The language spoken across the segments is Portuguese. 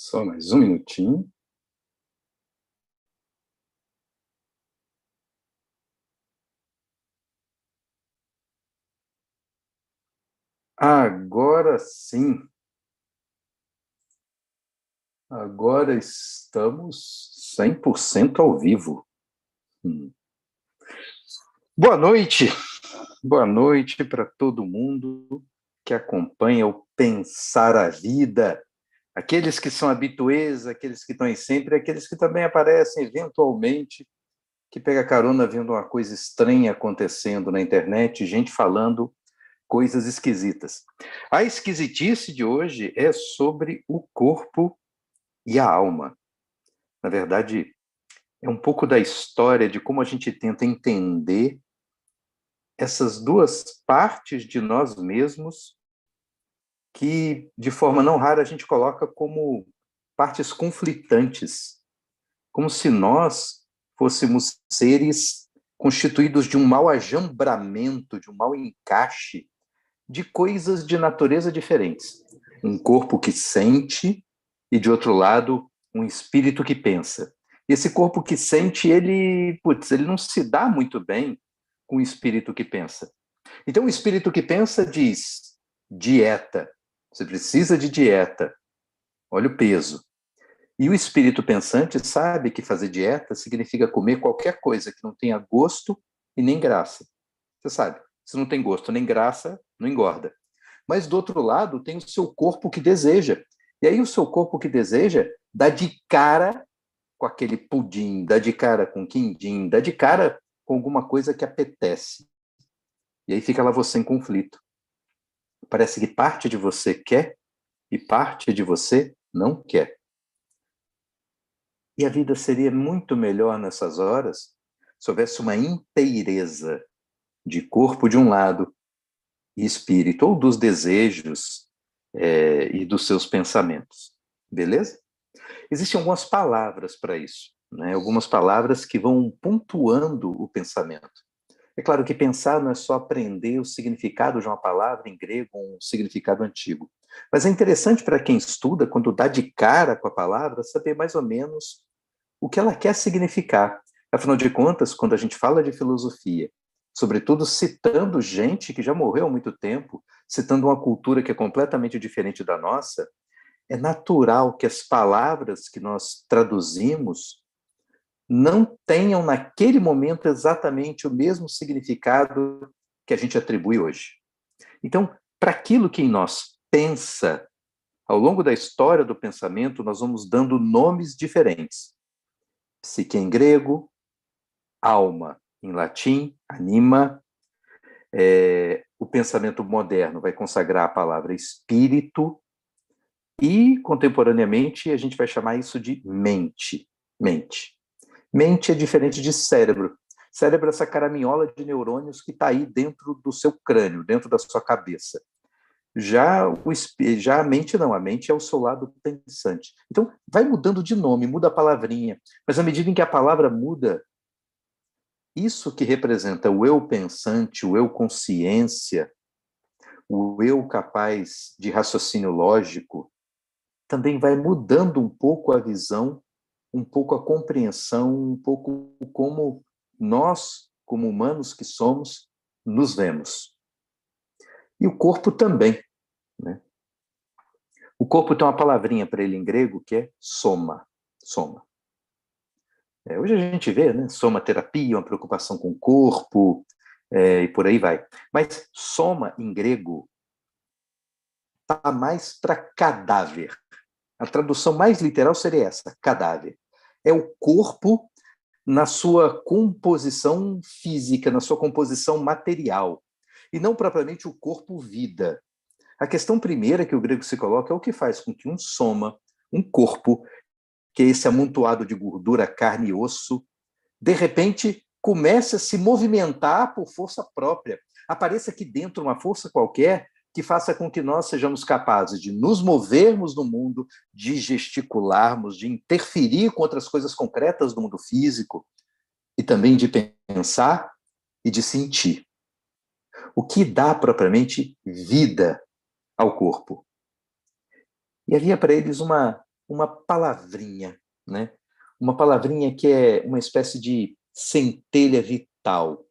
Só mais um minutinho. Agora sim. Agora estamos 100% ao vivo. Boa noite. Boa noite para todo mundo que acompanha o Pensar a Vida. Aqueles que são habituês, aqueles que estão aí sempre, aqueles que também aparecem eventualmente, que pega carona vendo uma coisa estranha acontecendo na internet, gente falando coisas esquisitas. A esquisitice de hoje é sobre o corpo e a alma. Na verdade, é um pouco da história de como a gente tenta entender essas duas partes de nós mesmos que, de forma não rara, a gente coloca como partes conflitantes, como se nós fôssemos seres constituídos de um mau ajambramento, de um mau encaixe de coisas de natureza diferentes. Um corpo que sente e, de outro lado, um espírito que pensa. Esse corpo que sente, ele não se dá muito bem com o espírito que pensa. Então, o espírito que pensa diz: dieta. Você precisa de dieta. Olha o peso. E o espírito pensante sabe que fazer dieta significa comer qualquer coisa que não tenha gosto e nem graça. Você sabe, se não tem gosto nem graça, não engorda. Mas, do outro lado, tem o seu corpo que deseja. E aí o seu corpo que deseja dá de cara com aquele pudim, dá de cara com quindim, dá de cara com alguma coisa que apetece. E aí fica lá você em conflito. Parece que parte de você quer e parte de você não quer. E a vida seria muito melhor nessas horas se houvesse uma inteireza de corpo de um lado e espírito, ou dos desejos e dos seus pensamentos. Beleza? Existem algumas palavras para isso, né? Algumas palavras que vão pontuando o pensamento. É claro que pensar não é só aprender o significado de uma palavra em grego, um significado antigo. Mas é interessante para quem estuda, quando dá de cara com a palavra, saber mais ou menos o que ela quer significar. Afinal de contas, quando a gente fala de filosofia, sobretudo citando gente que já morreu há muito tempo, citando uma cultura que é completamente diferente da nossa, é natural que as palavras que nós traduzimos não tenham naquele momento exatamente o mesmo significado que a gente atribui hoje. Então, para aquilo que em nós pensa, ao longo da história do pensamento, nós vamos dando nomes diferentes. Psique em grego, alma em latim, anima. O pensamento moderno vai consagrar a palavra espírito e, contemporaneamente, a gente vai chamar isso de mente. Mente. Mente é diferente de cérebro. Cérebro é essa caraminhola de neurônios que está aí dentro do seu crânio, dentro da sua cabeça. Já a mente não, a mente é o seu lado pensante. Então, vai mudando de nome, muda a palavrinha, mas à medida em que a palavra muda, isso que representa o eu pensante, o eu consciência, o eu capaz de raciocínio lógico, também vai mudando um pouco a visão, um pouco a compreensão, um pouco como nós, como humanos que somos, nos vemos. E o corpo também, né? O corpo tem uma palavrinha para ele em grego que é soma. Soma. Hoje a gente vê, né? Somaterapia, uma preocupação com o corpo, e por aí vai. Mas soma, em grego, está mais para cadáver. A tradução mais literal seria essa, cadáver. É o corpo na sua composição física, na sua composição material, e não propriamente o corpo-vida. A questão primeira que o grego se coloca é o que faz com que um soma, um corpo, que é esse amontoado de gordura, carne e osso, de repente comece a se movimentar por força própria. Apareça aqui dentro uma força qualquer que faça com que nós sejamos capazes de nos movermos no mundo, de gesticularmos, de interferir com outras coisas concretas do mundo físico e também de pensar e de sentir. O que dá propriamente vida ao corpo. E havia para eles uma uma palavrinha, né? Uma palavrinha que é uma espécie de centelha vital,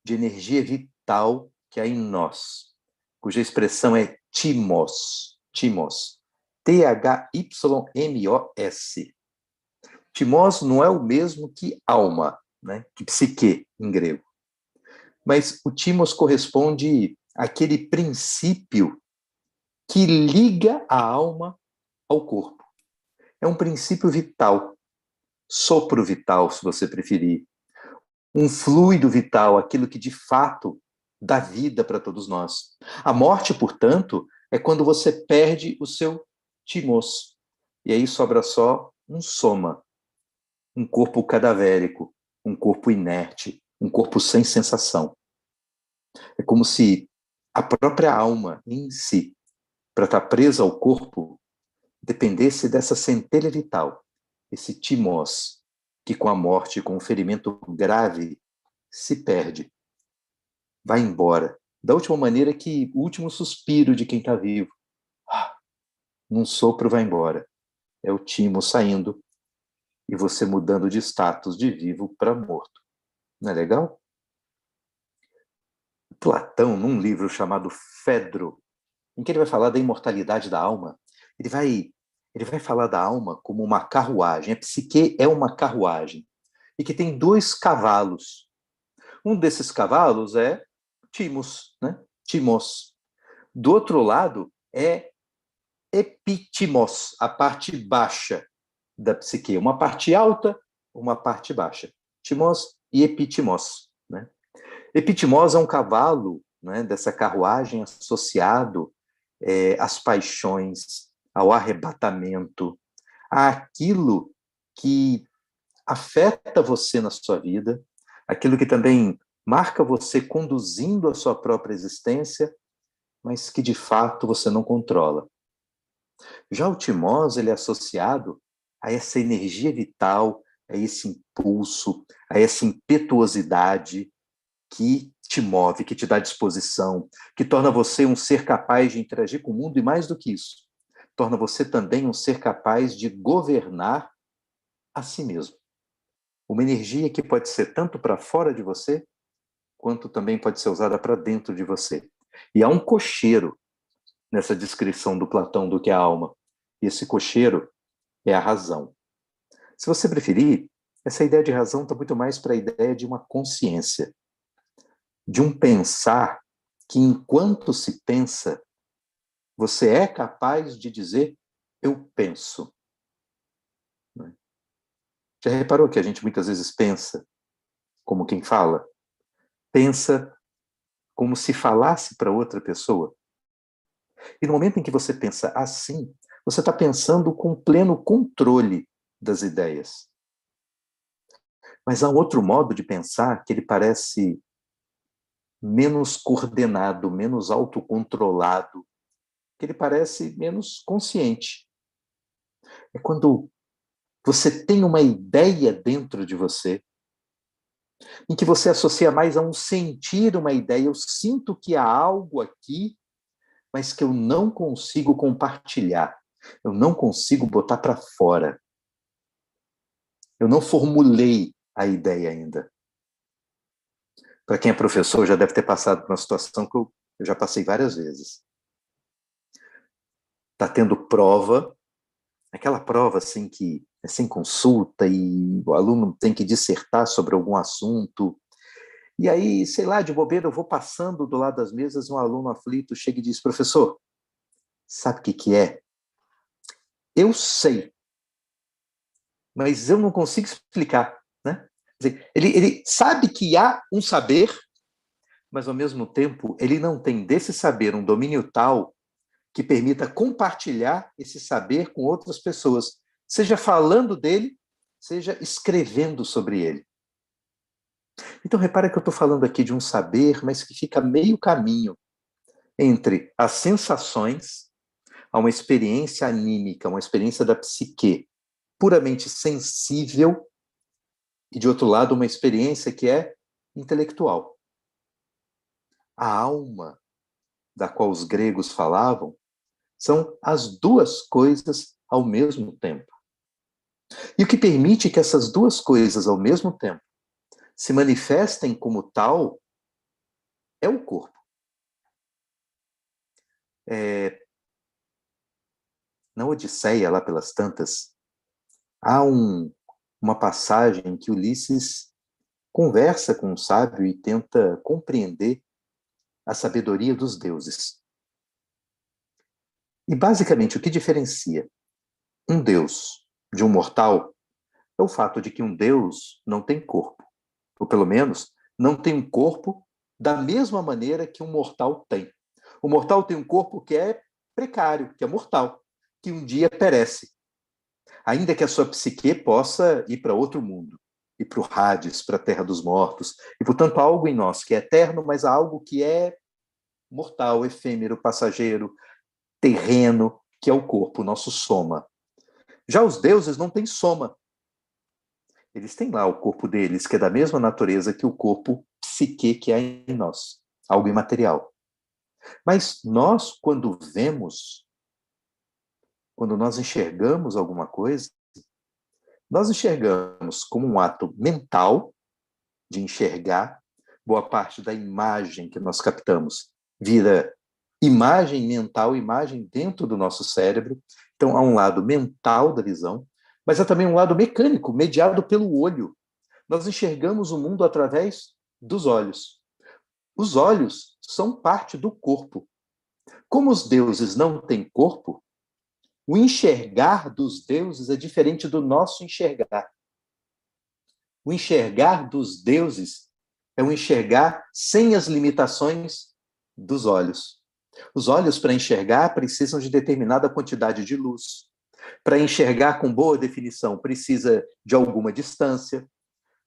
de energia vital que há em nós, cuja expressão é timos, timos, T-H-Y-M-O-S. Timos não é o mesmo que alma, né? Que psique, em grego. Mas o timos corresponde àquele princípio que liga a alma ao corpo. É um princípio vital, sopro vital, se você preferir. Um fluido vital, aquilo que de fato dá vida para todos nós. A morte, portanto, é quando você perde o seu timos. E aí sobra só um soma, um corpo cadavérico, um corpo inerte, um corpo sem sensação. É como se a própria alma em si, para estar presa ao corpo, dependesse dessa centelha vital, esse timos, que com a morte, com o ferimento grave, se perde, vai embora, da última maneira que o último suspiro de quem está vivo, num sopro vai embora. É o timo saindo e você mudando de status de vivo para morto. Não é legal? Platão, num livro chamado Fedro, em que ele vai falar da imortalidade da alma, ele vai falar da alma como uma carruagem. A psique é uma carruagem e que tem dois cavalos. Um desses cavalos é Timos, né? Timos. Do outro lado é epitimos, a parte baixa da psique, uma parte alta, uma parte baixa. Timos e epitimos, né? Epitimos é um cavalo, né, dessa carruagem associado às paixões, ao arrebatamento, àquilo que afeta você na sua vida, aquilo que também marca você conduzindo a sua própria existência, mas que de fato você não controla. Já o timós, ele é associado a essa energia vital, a esse impulso, a essa impetuosidade que te move, que te dá disposição, que torna você um ser capaz de interagir com o mundo e, mais do que isso, torna você também um ser capaz de governar a si mesmo. Uma energia que pode ser tanto para fora de você, quanto também pode ser usada para dentro de você. E há um cocheiro nessa descrição do Platão do que é a alma. E esse cocheiro é a razão. Se você preferir, essa ideia de razão está muito mais para a ideia de uma consciência, de um pensar que, enquanto se pensa, você é capaz de dizer eu penso. Já reparou que a gente muitas vezes pensa como quem fala? Pensa como se falasse para outra pessoa? E no momento em que você pensa assim, você está pensando com pleno controle das ideias. Mas há um outro modo de pensar que ele parece menos coordenado, menos autocontrolado, que ele parece menos consciente. É quando você tem uma ideia dentro de você, em que você associa mais a um sentir uma ideia. Eu sinto que há algo aqui, mas que eu não consigo compartilhar. Eu não consigo botar para fora. Eu não formulei a ideia ainda. Para quem é professor, já deve ter passado por uma situação que eu já passei várias vezes. Está tendo prova, aquela prova assim que é sem consulta e o aluno tem que dissertar sobre algum assunto. E aí, sei lá, de bobeira, eu vou passando do lado das mesas, um aluno aflito chega e diz: professor, sabe o que é? Eu sei, mas eu não consigo explicar, né? Quer dizer, ele sabe que há um saber, mas ao mesmo tempo ele não tem desse saber um domínio tal que permita compartilhar esse saber com outras pessoas, seja falando dele, seja escrevendo sobre ele. Então repara que eu estou falando aqui de um saber, mas que fica meio caminho entre as sensações, a uma experiência anímica, uma experiência da psique puramente sensível, e, de outro lado, uma experiência que é intelectual. A alma, da qual os gregos falavam, são as duas coisas ao mesmo tempo. E o que permite que essas duas coisas ao mesmo tempo se manifestem como tal é o corpo. Na Odisseia, lá pelas tantas, há uma passagem em que Ulisses conversa com um sábio e tenta compreender a sabedoria dos deuses. E, basicamente, o que diferencia um deus de um mortal é o fato de que um deus não tem corpo. Ou, pelo menos, não tem um corpo da mesma maneira que um mortal tem. O mortal tem um corpo que é precário, que é mortal, que um dia perece. Ainda que a sua psique possa ir para outro mundo, ir para o Hades, para a terra dos mortos. E, portanto, há algo em nós que é eterno, mas há algo que é mortal, efêmero, passageiro, terreno, que é o corpo, o nosso soma. Já os deuses não têm soma. Eles têm lá o corpo deles, que é da mesma natureza que o corpo psique que há em nós, algo imaterial. Mas nós, quando vemos, quando nós enxergamos alguma coisa, nós enxergamos como um ato mental de enxergar. Boa parte da imagem que nós captamos vira imagem mental, imagem dentro do nosso cérebro. Então, há um lado mental da visão, mas há também um lado mecânico, mediado pelo olho. Nós enxergamos o mundo através dos olhos. Os olhos são parte do corpo. Como os deuses não têm corpo, o enxergar dos deuses é diferente do nosso enxergar. O enxergar dos deuses é um enxergar sem as limitações dos olhos. Os olhos, para enxergar, precisam de determinada quantidade de luz. Para enxergar com boa definição, precisa de alguma distância.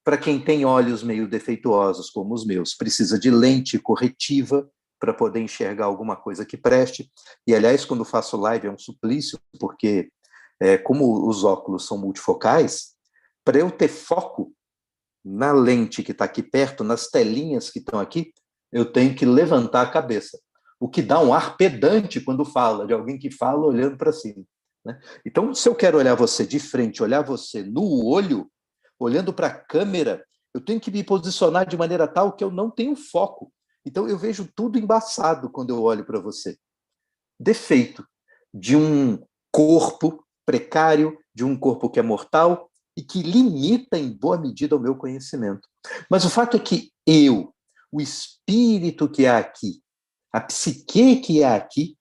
Para quem tem olhos meio defeituosos, como os meus, precisa de lente corretiva para poder enxergar alguma coisa que preste. E, aliás, quando faço live é um suplício, porque como os óculos são multifocais, para eu ter foco na lente que está aqui perto, nas telinhas que estão aqui, eu tenho que levantar a cabeça. O que dá um ar pedante quando fala, de alguém que fala olhando para cima. Né? Então, se eu quero olhar você de frente, olhar você no olho, olhando para a câmera, eu tenho que me posicionar de maneira tal que eu não tenho foco. Então, eu vejo tudo embaçado quando eu olho para você. Defeito de um corpo precário, de um corpo que é mortal e que limita em boa medida o meu conhecimento. Mas o fato é que eu, o espírito que há aqui, a psique que há aqui,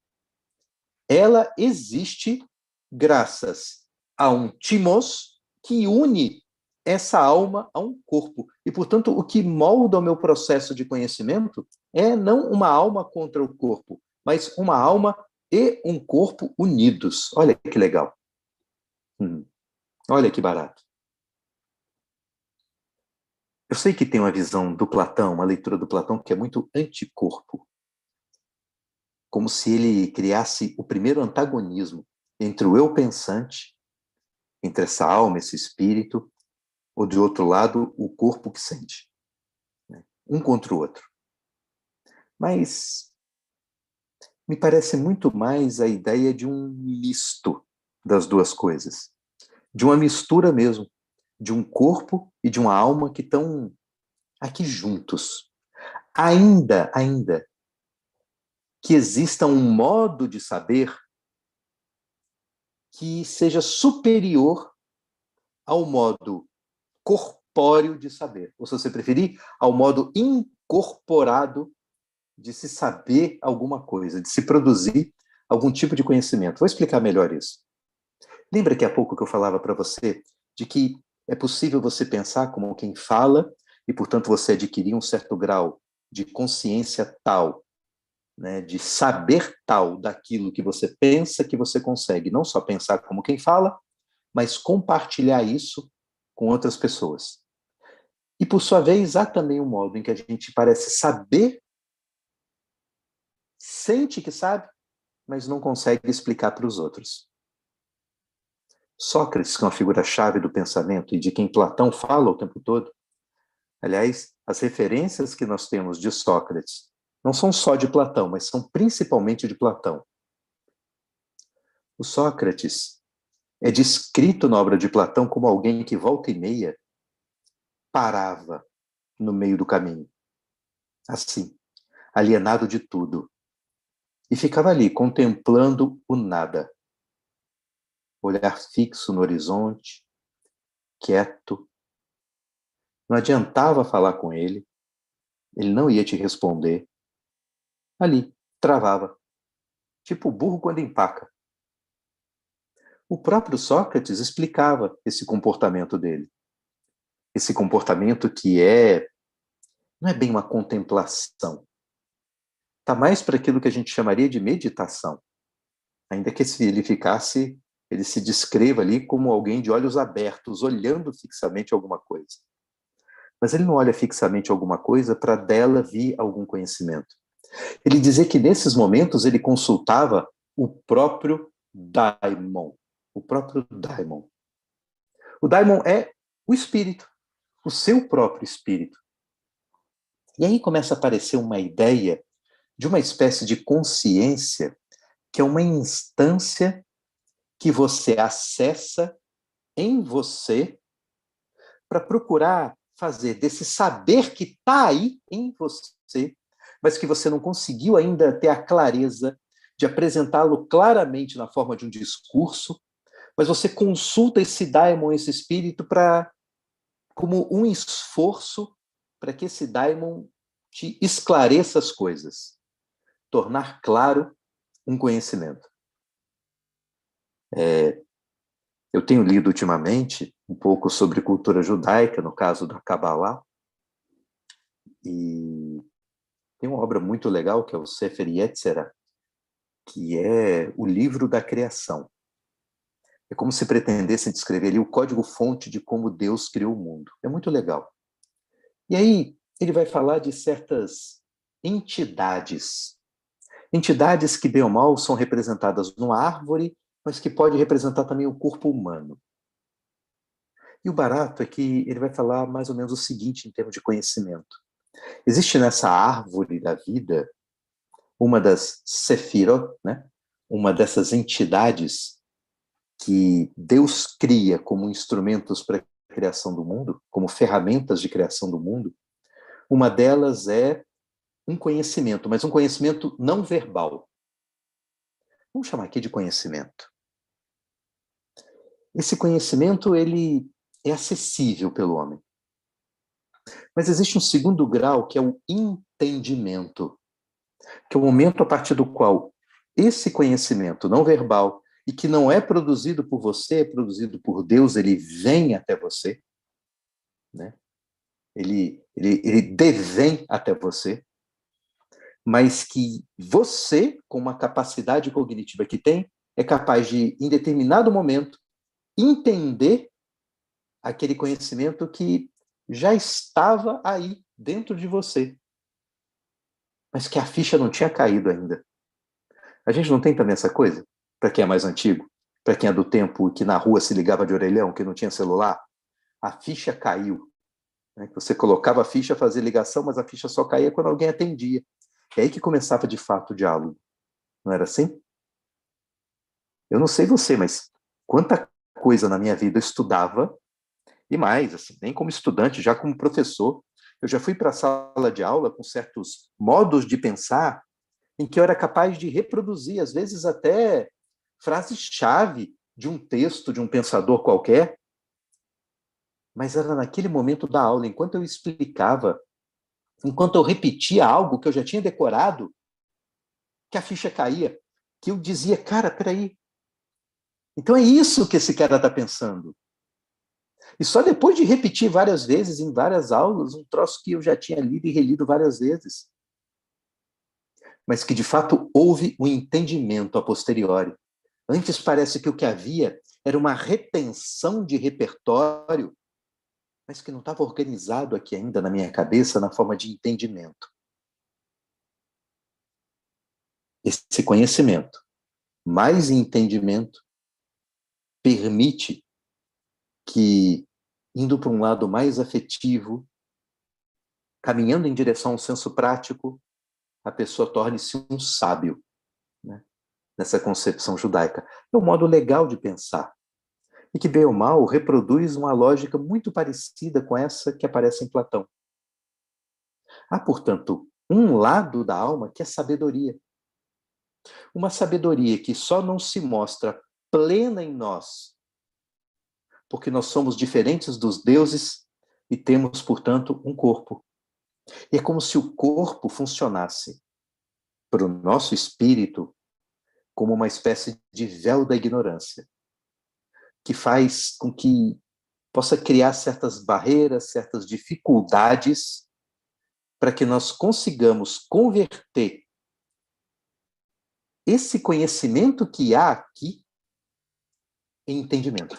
ela existe graças a um timos que une essa alma a um corpo. E, portanto, o que molda o meu processo de conhecimento é não uma alma contra o corpo, mas uma alma e um corpo unidos. Olha que legal. Olha que barato. Eu sei que tem uma visão do Platão, uma leitura do Platão que é muito anticorpo. Como se ele criasse o primeiro antagonismo entre o eu pensante, entre essa alma, esse espírito, ou, de outro lado, o corpo que sente. Um contra o outro. Mas me parece muito mais a ideia de um misto das duas coisas. De uma mistura mesmo, de um corpo e de uma alma que estão aqui juntos. Ainda que exista um modo de saber que seja superior ao modo corpóreo de saber, ou se você preferir, ao modo incorporado de se saber alguma coisa, de se produzir algum tipo de conhecimento. Vou explicar melhor isso. Lembra que há pouco que eu falava para você de que é possível você pensar como quem fala e, portanto, você adquirir um certo grau de consciência tal, né, de saber tal daquilo que você pensa, que você consegue não só pensar como quem fala, mas compartilhar isso com outras pessoas. E, por sua vez, há também um modo em que a gente parece saber, sente que sabe, mas não consegue explicar para os outros. Sócrates, que é uma figura-chave do pensamento e de quem Platão fala o tempo todo, aliás, as referências que nós temos de Sócrates não são só de Platão, mas são principalmente de Platão. O Sócrates, é descrito na obra de Platão como alguém que volta e meia parava no meio do caminho, assim, alienado de tudo, e ficava ali contemplando o nada, olhar fixo no horizonte, quieto. Não adiantava falar com ele não ia te responder. Ali, travava, tipo o burro quando empaca. O próprio Sócrates explicava esse comportamento dele. Esse comportamento que não é bem uma contemplação. Está mais para aquilo que a gente chamaria de meditação. Ainda que se ele se descreva ali como alguém de olhos abertos, olhando fixamente alguma coisa. Mas ele não olha fixamente alguma coisa para dela vir algum conhecimento. Ele dizia que nesses momentos ele consultava o próprio daimon. O próprio daimon. O daimon é o espírito, o seu próprio espírito. E aí começa a aparecer uma ideia de uma espécie de consciência que é uma instância que você acessa em você para procurar fazer desse saber que está aí em você, mas que você não conseguiu ainda ter a clareza de apresentá-lo claramente na forma de um discurso, mas você consulta esse daimon, esse espírito, como um esforço para que esse daimon te esclareça as coisas, tornar claro um conhecimento. Eu tenho lido ultimamente um pouco sobre cultura judaica, no caso da Kabbalah, e tem uma obra muito legal que é o Sefer Yetzirah, que é o livro da criação. É como se pretendesse descrever ali o código-fonte de como Deus criou o mundo. É muito legal. E aí ele vai falar de certas entidades. Entidades que, bem ou mal, são representadas numa árvore, mas que pode representar também o corpo humano. E o barato é que ele vai falar mais ou menos o seguinte em termos de conhecimento. Existe nessa árvore da vida uma das Sefirot, né? Uma dessas entidades que Deus cria como instrumentos para a criação do mundo, como ferramentas de criação do mundo. Uma delas é um conhecimento, mas um conhecimento não verbal. Vamos chamar aqui de conhecimento. Esse conhecimento, ele é acessível pelo homem. Mas existe um segundo grau, que é o entendimento, que é o momento a partir do qual esse conhecimento não verbal, e que não é produzido por você, é produzido por Deus, ele vem até você, né? Ele devém até você, mas que você, com uma capacidade cognitiva que tem, é capaz de, em determinado momento, entender aquele conhecimento que já estava aí dentro de você, mas que a ficha não tinha caído ainda. A gente não tem também essa coisa? Para quem é mais antigo, para quem é do tempo que na rua se ligava de orelhão, que não tinha celular, a ficha caiu. Né? Você colocava a ficha, fazia ligação, mas a ficha só caía quando alguém atendia. É aí que começava de fato o diálogo. Não era assim? Eu não sei você, mas quanta coisa na minha vida eu estudava, e mais, assim, nem como estudante, já como professor, eu já fui para a sala de aula com certos modos de pensar em que eu era capaz de reproduzir, às vezes até frases-chave de um texto, de um pensador qualquer, mas era naquele momento da aula, enquanto eu explicava, enquanto eu repetia algo que eu já tinha decorado, que a ficha caía, que eu dizia, cara, peraí, então é isso que esse cara está pensando. E só depois de repetir várias vezes, em várias aulas, um troço que eu já tinha lido e relido várias vezes, mas que de fato houve um entendimento a posteriori. Antes parece que o que havia era uma retenção de repertório, mas que não estava organizado aqui ainda na minha cabeça na forma de entendimento. Esse conhecimento, mais entendimento, permite que, indo para um lado mais afetivo, caminhando em direção ao senso prático, a pessoa torne-se um sábio, né? Nessa concepção judaica. É um modo legal de pensar. e que, bem ou mal, reproduz uma lógica muito parecida com essa que aparece em Platão. Há, portanto, um lado da alma que é sabedoria. Uma sabedoria que só não se mostra plena em nós, porque nós somos diferentes dos deuses e temos, portanto, um corpo. E é como se o corpo funcionasse para o nosso espírito como uma espécie de véu da ignorância, que faz com que possa criar certas barreiras, certas dificuldades, para que nós consigamos converter esse conhecimento que há aqui em entendimento.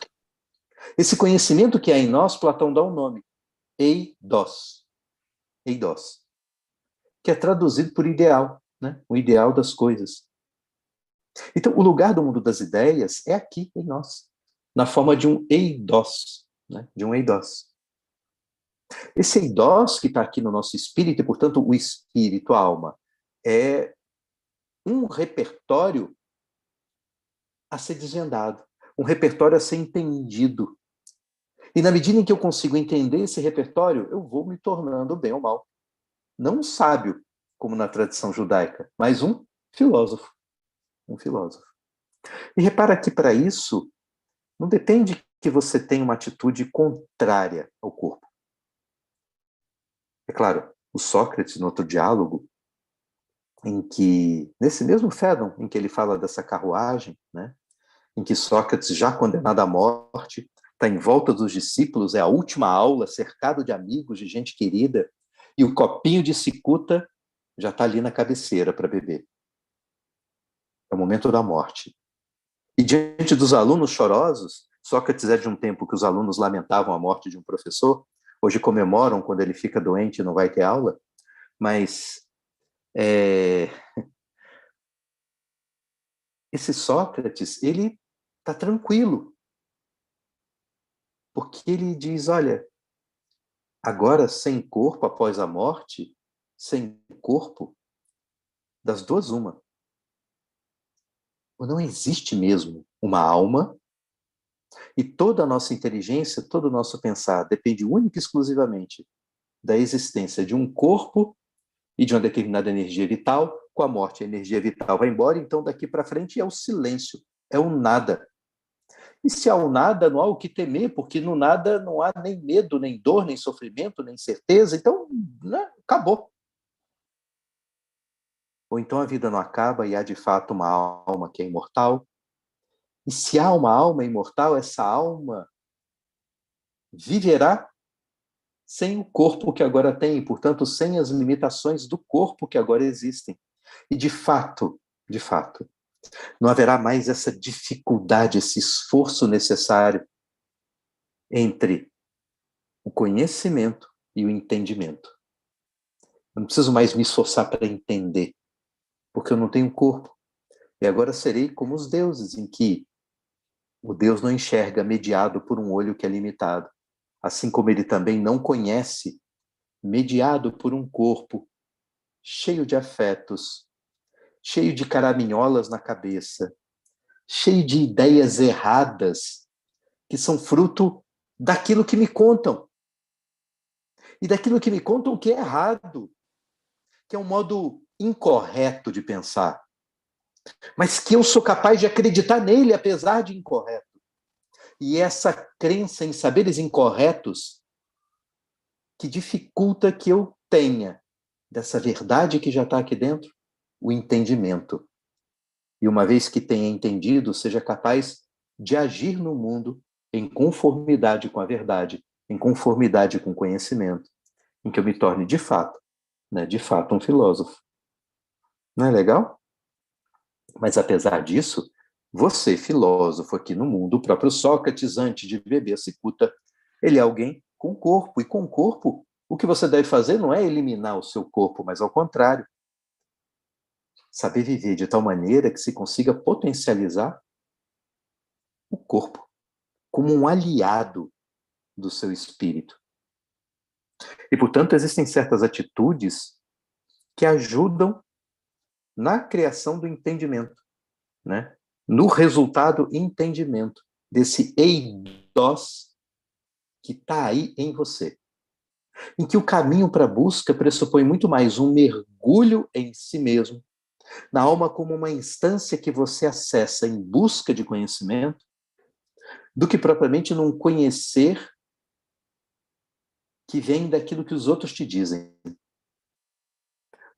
Esse conhecimento que há em nós, Platão dá um nome, eidos. Eidos. Que é traduzido por ideal, né? O ideal das coisas. Então, o lugar do mundo das ideias é aqui em nós, na forma de um eidos, né? De um eidos. Esse eidos que está aqui no nosso espírito, e, portanto, o espírito, a alma, é um repertório a ser desvendado, um repertório a ser entendido. E na medida em que eu consigo entender esse repertório, eu vou me tornando, bem ou mal, não um sábio, como na tradição judaica, mas um filósofo. Um filósofo. E repara que, para isso, não depende que você tenha uma atitude contrária ao corpo. É claro, o Sócrates, no outro diálogo, em que, nesse mesmo Fédon, em que ele fala dessa carruagem, né, em que Sócrates, já condenado à morte, está em volta dos discípulos, é a última aula, cercado de amigos, de gente querida, e o copinho de cicuta já está ali na cabeceira para beber. É o momento da morte. E diante dos alunos chorosos, Sócrates é de um tempo que os alunos lamentavam a morte de um professor, hoje comemoram quando ele fica doente e não vai ter aula, mas esse Sócrates, ele está tranquilo, porque ele diz, olha, agora sem corpo após a morte, sem corpo, das duas uma. Não existe mesmo uma alma e toda a nossa inteligência, todo o nosso pensar depende única e exclusivamente da existência de um corpo e de uma determinada energia vital. Com a morte, a energia vital vai embora, então daqui para frente é o silêncio, é o nada. E se há o nada, não há o que temer, porque no nada não há nem medo, nem dor, nem sofrimento, nem certeza, então, né, acabou. Ou então a vida não acaba e há de fato uma alma que é imortal. E se há uma alma imortal, essa alma viverá sem o corpo que agora tem, portanto, sem as limitações do corpo que agora existem. E de fato, não haverá mais essa dificuldade, esse esforço necessário entre o conhecimento e o entendimento. Eu não preciso mais me esforçar para entender, porque eu não tenho corpo. E agora serei como os deuses, em que o Deus não enxerga mediado por um olho que é limitado, assim como ele também não conhece mediado por um corpo cheio de afetos, cheio de caraminholas na cabeça, cheio de ideias erradas, que são fruto daquilo que me contam. E daquilo que me contam que é errado, que é um modo incorreto de pensar, mas que eu sou capaz de acreditar nele, apesar de incorreto. E essa crença em saberes incorretos que dificulta que eu tenha dessa verdade que já está aqui dentro, o entendimento. E uma vez que tenha entendido, seja capaz de agir no mundo em conformidade com a verdade, em conformidade com o conhecimento, em que eu me torne de fato, né, de fato um filósofo. Não é legal? Mas apesar disso, você, filósofo aqui no mundo, o próprio Sócrates, antes de beber a cicuta, ele é alguém com corpo. E com corpo, o que você deve fazer não é eliminar o seu corpo, mas ao contrário. Saber viver de tal maneira que se consiga potencializar o corpo como um aliado do seu espírito. E, portanto, existem certas atitudes que ajudam na criação do entendimento, né? No resultado entendimento. desse eidos que está aí em você. Em que o caminho para a busca pressupõe muito mais um mergulho em si mesmo, na alma como uma instância que você acessa em busca de conhecimento, do que propriamente num conhecer que vem daquilo que os outros te dizem.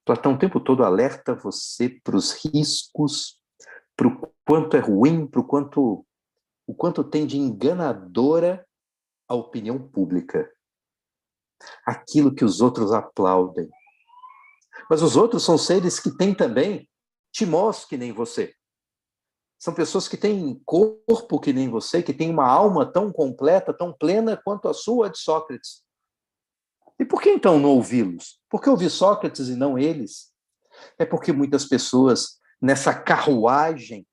Platão o tempo todo alerta você para os riscos, para o quanto é ruim, para o quanto tem de enganadora a opinião pública. Aquilo que os outros aplaudem. Mas os outros são seres que têm também timós que nem você. São pessoas que têm corpo que nem você, que têm uma alma tão completa, tão plena quanto a sua, de Sócrates. E por que então não ouvi-los? Por que ouvir Sócrates e não eles? É porque muitas pessoas, nessa carruagem,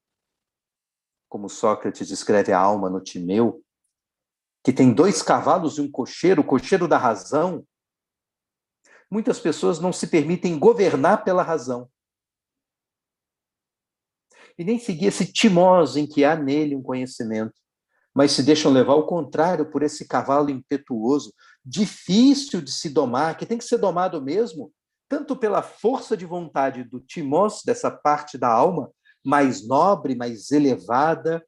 como Sócrates descreve a alma no Timeu, que tem 2 cavalos e um cocheiro, o cocheiro da razão, muitas pessoas não se permitem governar pela razão. E nem seguir esse timós em que há nele um conhecimento, mas se deixam levar ao contrário por esse cavalo impetuoso, difícil de se domar, que tem que ser domado mesmo, tanto pela força de vontade do timós, dessa parte da alma, mais nobre, mais elevada,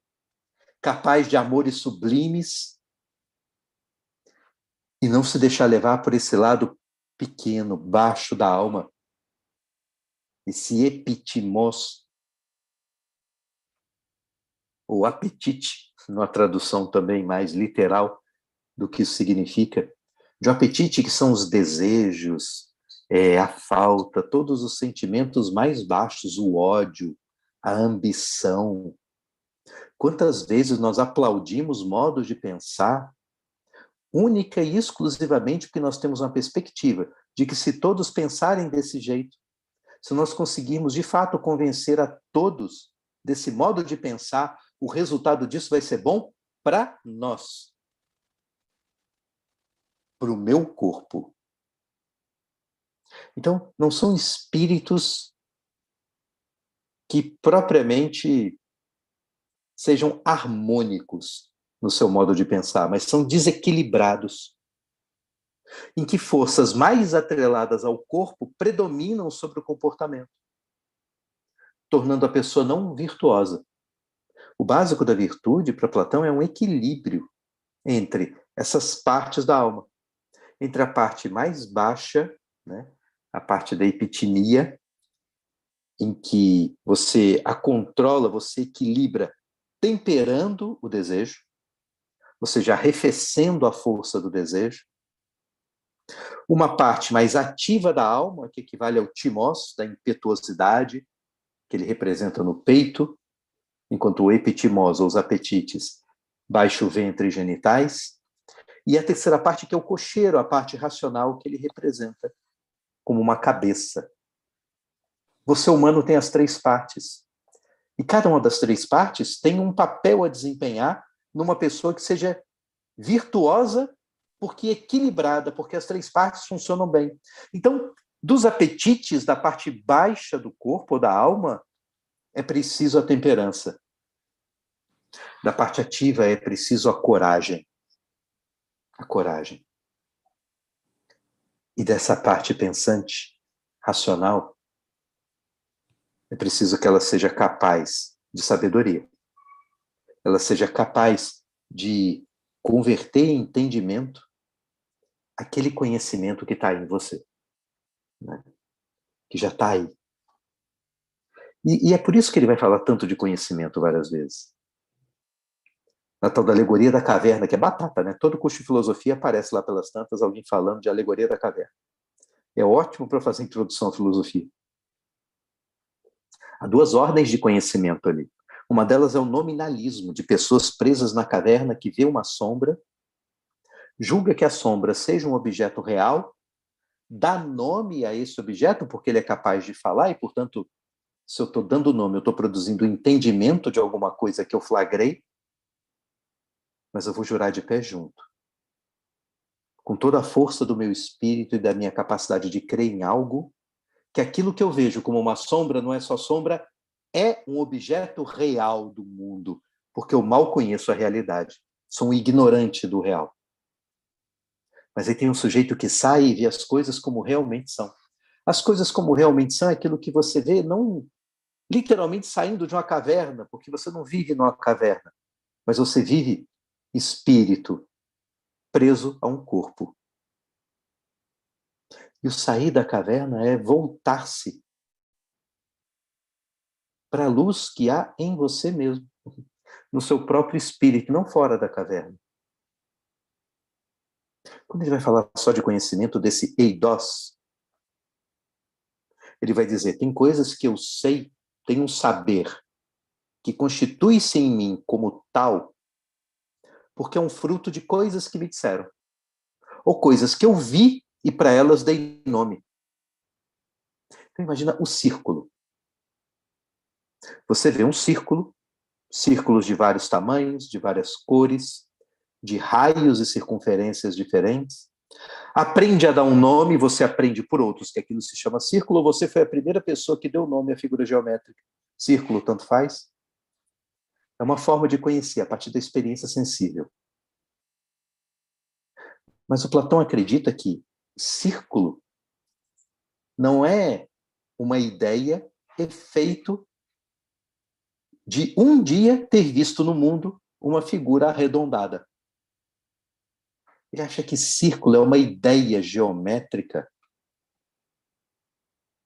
capaz de amores sublimes, e não se deixar levar por esse lado pequeno, baixo da alma, esse epitimós, ou apetite, numa tradução também mais literal do que isso significa, de um apetite que são os desejos, a falta, todos os sentimentos mais baixos, o ódio, a ambição. Quantas vezes nós aplaudimos modos de pensar única e exclusivamente porque nós temos uma perspectiva de que se todos pensarem desse jeito, se nós conseguirmos de fato convencer a todos desse modo de pensar, o resultado disso vai ser bom para nós, para o meu corpo. Então, não são espíritos que propriamente sejam harmônicos no seu modo de pensar, mas são desequilibrados, em que forças mais atreladas ao corpo predominam sobre o comportamento, tornando a pessoa não virtuosa. O básico da virtude, para Platão, é um equilíbrio entre essas partes da alma, entre a parte mais baixa, né, a parte da epitimia, em que você a controla, você equilibra, temperando o desejo, ou seja, arrefecendo a força do desejo. Uma parte mais ativa da alma, que equivale ao timós, da impetuosidade, que ele representa no peito, enquanto o epitimós, ou os apetites, baixa o ventre e genitais. E a terceira parte, que é o cocheiro, a parte racional, que ele representa como uma cabeça. Você humano tem as 3 partes. E cada uma das 3 partes tem um papel a desempenhar numa pessoa que seja virtuosa, porque equilibrada, porque as 3 partes funcionam bem. Então, dos apetites da parte baixa do corpo ou da alma, é preciso a temperança. Da parte ativa é preciso a coragem. A coragem. E dessa parte pensante, racional, é preciso que ela seja capaz de sabedoria. Ela seja capaz de converter em entendimento aquele conhecimento que está aí em você, né? Que já está aí. E é por isso que ele vai falar tanto de conhecimento várias vezes. Na tal da alegoria da caverna, que é batata, né? Todo curso de filosofia aparece lá pelas tantas alguém falando de alegoria da caverna. É ótimo para fazer introdução à filosofia. Há 2 ordens de conhecimento ali. Uma delas é o nominalismo, de pessoas presas na caverna que vê uma sombra, julga que a sombra seja um objeto real, dá nome a esse objeto porque ele é capaz de falar e, portanto, se eu estou dando nome, eu estou produzindo entendimento de alguma coisa que eu flagrei, mas eu vou jurar de pé junto, com toda a força do meu espírito e da minha capacidade de crer em algo, que aquilo que eu vejo como uma sombra não é só sombra, é um objeto real do mundo, porque eu mal conheço a realidade. Sou um ignorante do real. Mas aí tem um sujeito que sai e vê as coisas como realmente são. As coisas como realmente são é aquilo que você vê, não literalmente saindo de uma caverna, porque você não vive numa caverna, mas você vive espírito preso a um corpo. E o sair da caverna é voltar-se para a luz que há em você mesmo, no seu próprio espírito, não fora da caverna. Quando ele vai falar só de conhecimento desse eidos, ele vai dizer, tem coisas que eu sei, tem um saber que constitui-se em mim como tal, porque é um fruto de coisas que me disseram, ou coisas que eu vi e para elas dei nome. Então imagina o círculo. Você vê um círculo, círculos de vários tamanhos, de várias cores, de raios e circunferências diferentes. Aprende a dar um nome, você aprende por outros que aquilo se chama círculo, ou você foi a primeira pessoa que deu nome à figura geométrica. Círculo, tanto faz. É uma forma de conhecer a partir da experiência sensível. Mas o Platão acredita que círculo não é uma ideia efeito de um dia ter visto no mundo uma figura arredondada. Ele acha que círculo é uma ideia geométrica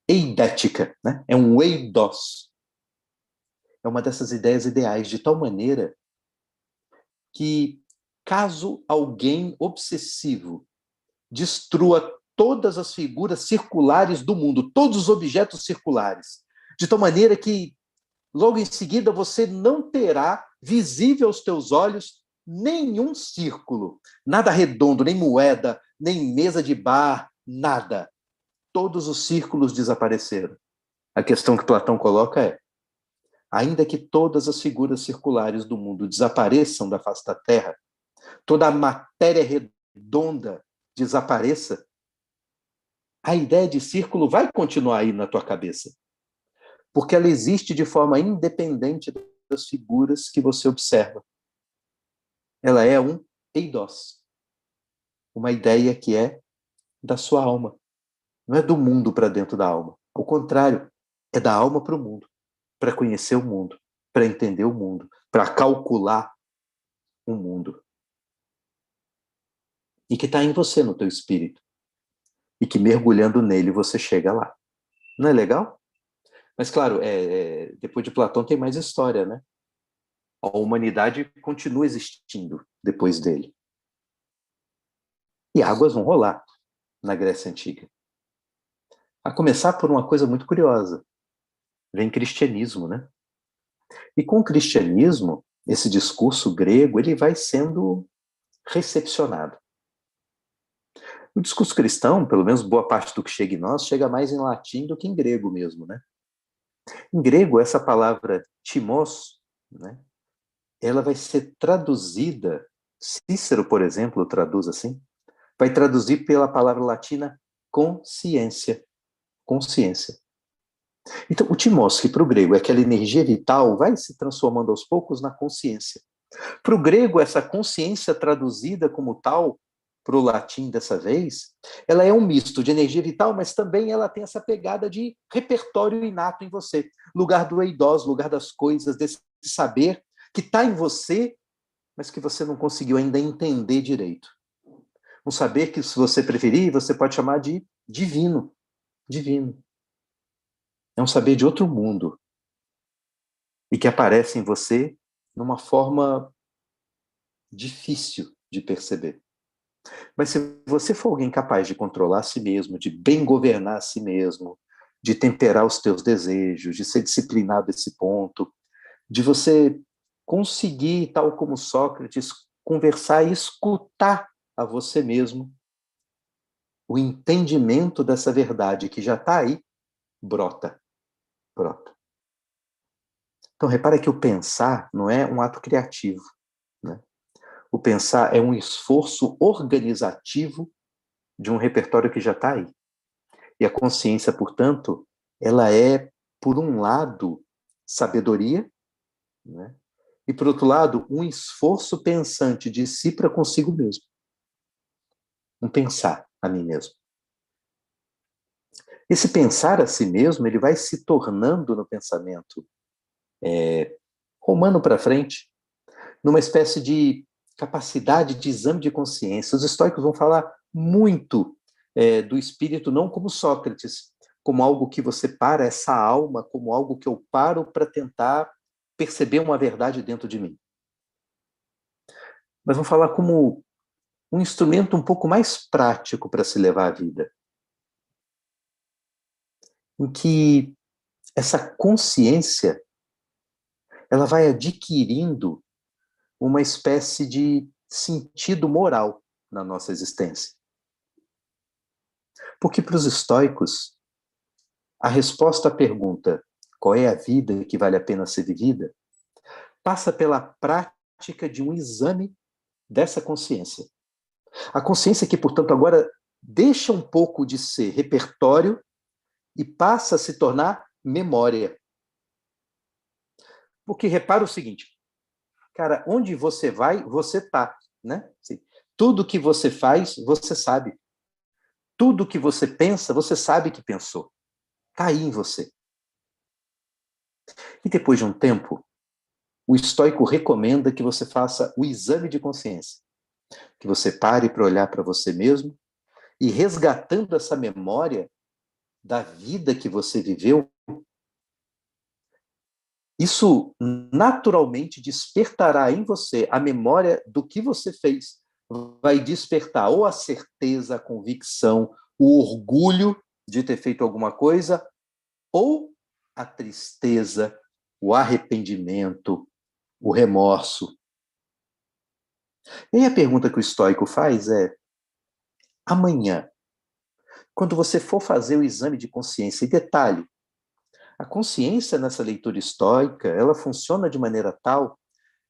eidética, né? É um eidos. É uma dessas ideias ideais, de tal maneira que, caso alguém obsessivo destrua todas as figuras circulares do mundo, todos os objetos circulares, de tal maneira que, logo em seguida, você não terá visível aos teus olhos nenhum círculo, nada redondo, nem moeda, nem mesa de bar, nada. Todos os círculos desapareceram. A questão que Platão coloca é: ainda que todas as figuras circulares do mundo desapareçam da face da Terra, toda a matéria redonda desapareça, a ideia de círculo vai continuar aí na tua cabeça, porque ela existe de forma independente das figuras que você observa. Ela é um eidos, uma ideia que é da sua alma. Não é do mundo para dentro da alma. Ao contrário, é da alma para o mundo, para conhecer o mundo, para entender o mundo, para calcular o mundo. E que está em você, no teu espírito. E que mergulhando nele você chega lá. Não é legal? Mas claro, depois de Platão tem mais história, né? A humanidade continua existindo depois dele. E águas vão rolar na Grécia Antiga. A começar por uma coisa muito curiosa. Vem cristianismo, né? E com o cristianismo, esse discurso grego, ele vai sendo recepcionado. O discurso cristão, pelo menos boa parte do que chega em nós, chega mais em latim do que em grego mesmo, né? Em grego, essa palavra timos, né, ela vai ser traduzida, Cícero, por exemplo, traduz assim, vai traduzir pela palavra latina consciência. Consciência. Então, o timos, que para o grego é aquela energia vital, vai se transformando aos poucos na consciência. Para o grego, essa consciência traduzida como tal, para o latim dessa vez, ela é um misto de energia vital, mas também ela tem essa pegada de repertório inato em você. Lugar do eidos, lugar das coisas, desse saber que está em você, mas que você não conseguiu ainda entender direito. Um saber que, se você preferir, você pode chamar de divino. Divino. É um saber de outro mundo. E que aparece em você numa forma difícil de perceber. Mas se você for alguém capaz de controlar a si mesmo, de bem governar a si mesmo, de temperar os teus desejos, de ser disciplinado nesse ponto, de você conseguir, tal como Sócrates, conversar e escutar a você mesmo, o entendimento dessa verdade que já está aí, brota. Brota. Então, repara que o pensar não é um ato criativo, né? O pensar é um esforço organizativo de um repertório que já está aí. E a consciência, portanto, ela é, por um lado, sabedoria, né? E, por outro lado, um esforço pensante de si para consigo mesmo. Um pensar a mim mesmo. Esse pensar a si mesmo, ele vai se tornando no pensamento romano para frente, numa espécie de capacidade de exame de consciência. Os estoicos vão falar muito do espírito, não como Sócrates, como algo que você para essa alma, como algo que eu paro para tentar perceber uma verdade dentro de mim. Mas vão falar como um instrumento um pouco mais prático para se levar a vida, em que essa consciência ela vai adquirindo uma espécie de sentido moral na nossa existência. Porque para os estoicos, a resposta à pergunta qual é a vida que vale a pena ser vivida passa pela prática de um exame dessa consciência. A consciência que, portanto, agora deixa um pouco de ser repertório e passa a se tornar memória. Porque repara o seguinte, cara, onde você vai, você tá, né? Tudo que você faz, você sabe. Tudo que você pensa, você sabe que pensou. Está aí em você. E depois de um tempo, o estoico recomenda que você faça o exame de consciência. Que você pare para olhar para você mesmo e, resgatando essa memória da vida que você viveu, isso naturalmente despertará em você a memória do que você fez. Vai despertar ou a certeza, a convicção, o orgulho de ter feito alguma coisa, ou a tristeza, o arrependimento, o remorso. E aí a pergunta que o estoico faz é: amanhã, quando você for fazer o exame de consciência, e detalhe, a consciência nessa leitura estoica, ela funciona de maneira tal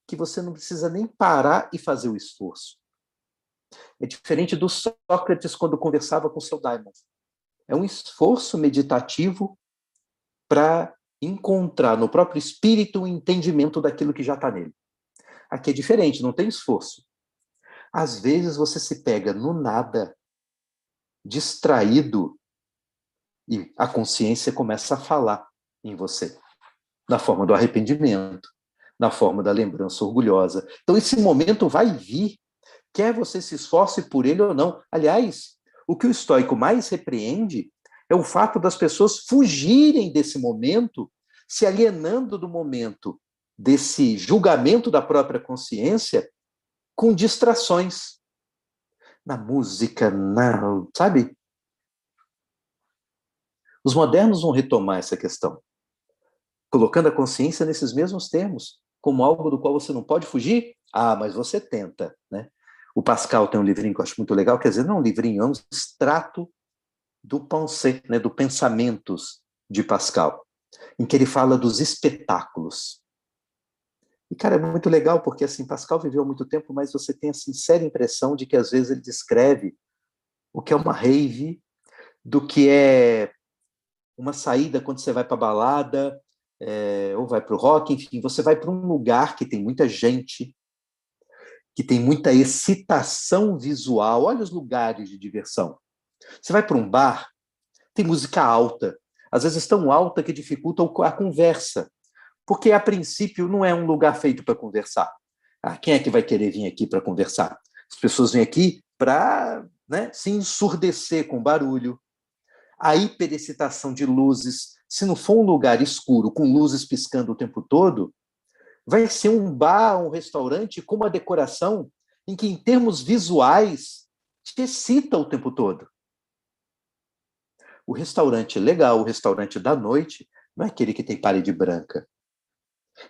que você não precisa nem parar e fazer o esforço. É diferente do Sócrates quando conversava com seu daimon. É um esforço meditativo para encontrar no próprio espírito o entendimento daquilo que já está nele. Aqui é diferente, não tem esforço. Às vezes você se pega no nada, distraído, e a consciência começa a falar em você, na forma do arrependimento, na forma da lembrança orgulhosa. Então esse momento vai vir, quer você se esforce por ele ou não. Aliás, o que o estoico mais repreende é o fato das pessoas fugirem desse momento, se alienando do momento desse julgamento da própria consciência com distrações. Na música, sabe? Os modernos vão retomar essa questão, colocando a consciência nesses mesmos termos, como algo do qual você não pode fugir. Ah, mas você tenta, né? O Pascal tem um livrinho que eu acho muito legal, quer dizer, não é um livrinho, é um extrato do pensée, né, do Pensamentos de Pascal, em que ele fala dos espetáculos. E, cara, é muito legal, porque, assim, Pascal viveu há muito tempo, mas você tem a sincera impressão de que, às vezes, ele descreve o que é uma rave, do que é uma saída quando você vai para a balada, ou vai para o rock, enfim, você vai para um lugar que tem muita gente, que tem muita excitação visual. Olha os lugares de diversão. Você vai para um bar, tem música alta, às vezes tão alta que dificulta a conversa, porque a princípio não é um lugar feito para conversar. Ah, quem é que vai querer vir aqui para conversar? As pessoas vêm aqui para, né, se ensurdecer com barulho. A hiperexcitação de luzes, se não for um lugar escuro com luzes piscando o tempo todo, vai ser um bar, um restaurante com uma decoração em que, em termos visuais, te excita o tempo todo. O restaurante legal, o restaurante da noite, não é aquele que tem parede branca.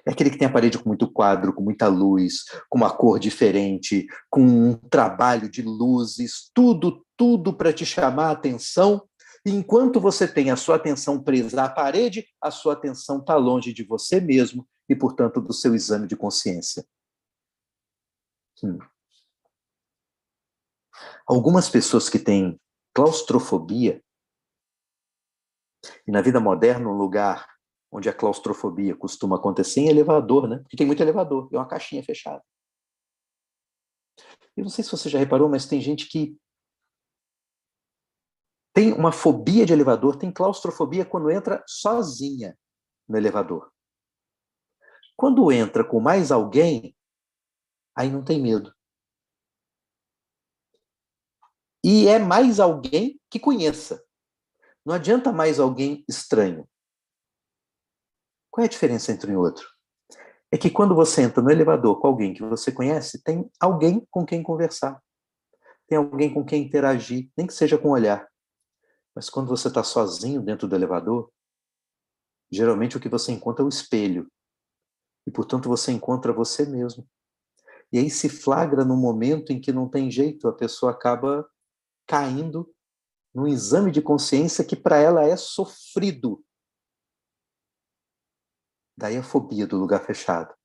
É aquele que tem a parede com muito quadro, com muita luz, com uma cor diferente, com um trabalho de luzes, tudo para te chamar a atenção. E enquanto você tem a sua atenção presa à parede, a sua atenção está longe de você mesmo e, portanto, do seu exame de consciência. Algumas pessoas que têm claustrofobia, e na vida moderna, um lugar onde a claustrofobia costuma acontecer em elevador, né? Porque tem muito elevador, é uma caixinha fechada. Eu não sei se você já reparou, mas tem gente que tem uma fobia de elevador, tem claustrofobia quando entra sozinha no elevador. Quando entra com mais alguém, aí não tem medo. E é mais alguém que conheça. Não adianta mais alguém estranho. Qual é a diferença entre um e outro? É que quando você entra no elevador com alguém que você conhece, tem alguém com quem conversar. Tem alguém com quem interagir, nem que seja com o olhar. Mas quando você está sozinho dentro do elevador, geralmente o que você encontra é o espelho. E, portanto, você encontra você mesmo. E aí se flagra no momento em que não tem jeito, a pessoa acaba caindo num exame de consciência que para ela é sofrido. Daí a fobia do lugar fechado.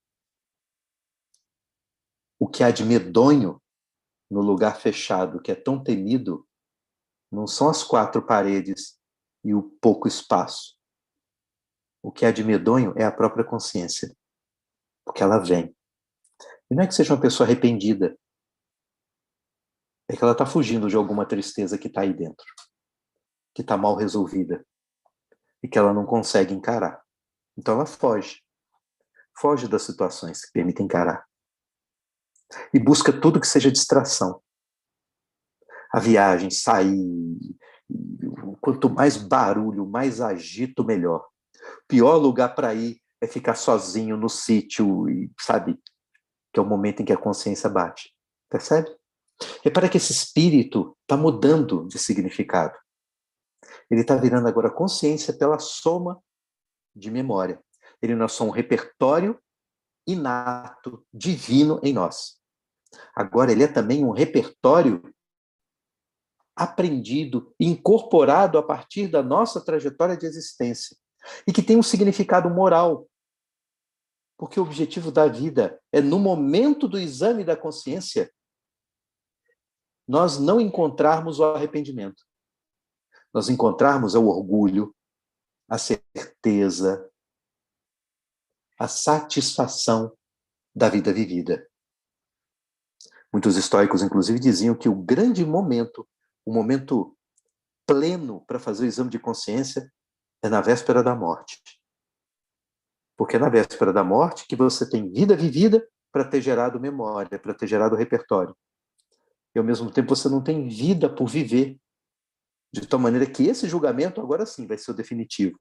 O que há de medonho no lugar fechado, que é tão temido, não são as quatro paredes e o pouco espaço. O que há de medonho é a própria consciência, porque ela vem. E não é que seja uma pessoa arrependida, é que ela está fugindo de alguma tristeza que está aí dentro, que está mal resolvida, e que ela não consegue encarar. Então ela foge. Foge das situações que permitem encarar. E busca tudo que seja distração. A viagem, sair, quanto mais barulho, mais agito, melhor. O pior lugar para ir é ficar sozinho no sítio, e sabe, que é o momento em que a consciência bate. Percebe? Repara que esse espírito está mudando de significado. Ele está virando agora consciência pela soma de memória. Ele não é só um repertório inato, divino em nós. Agora, ele é também um repertório aprendido, incorporado a partir da nossa trajetória de existência. E que tem um significado moral. Porque o objetivo da vida é, no momento do exame da consciência, nós não encontrarmos o arrependimento. Nós encontrarmos o orgulho, a certeza, a satisfação da vida vivida. Muitos estoicos, inclusive, diziam que o grande momento, o momento pleno para fazer o exame de consciência é na véspera da morte. Porque é na véspera da morte que você tem vida vivida para ter gerado memória, para ter gerado repertório. E, ao mesmo tempo, você não tem vida por viver. De tal maneira que esse julgamento, agora sim, vai ser o definitivo.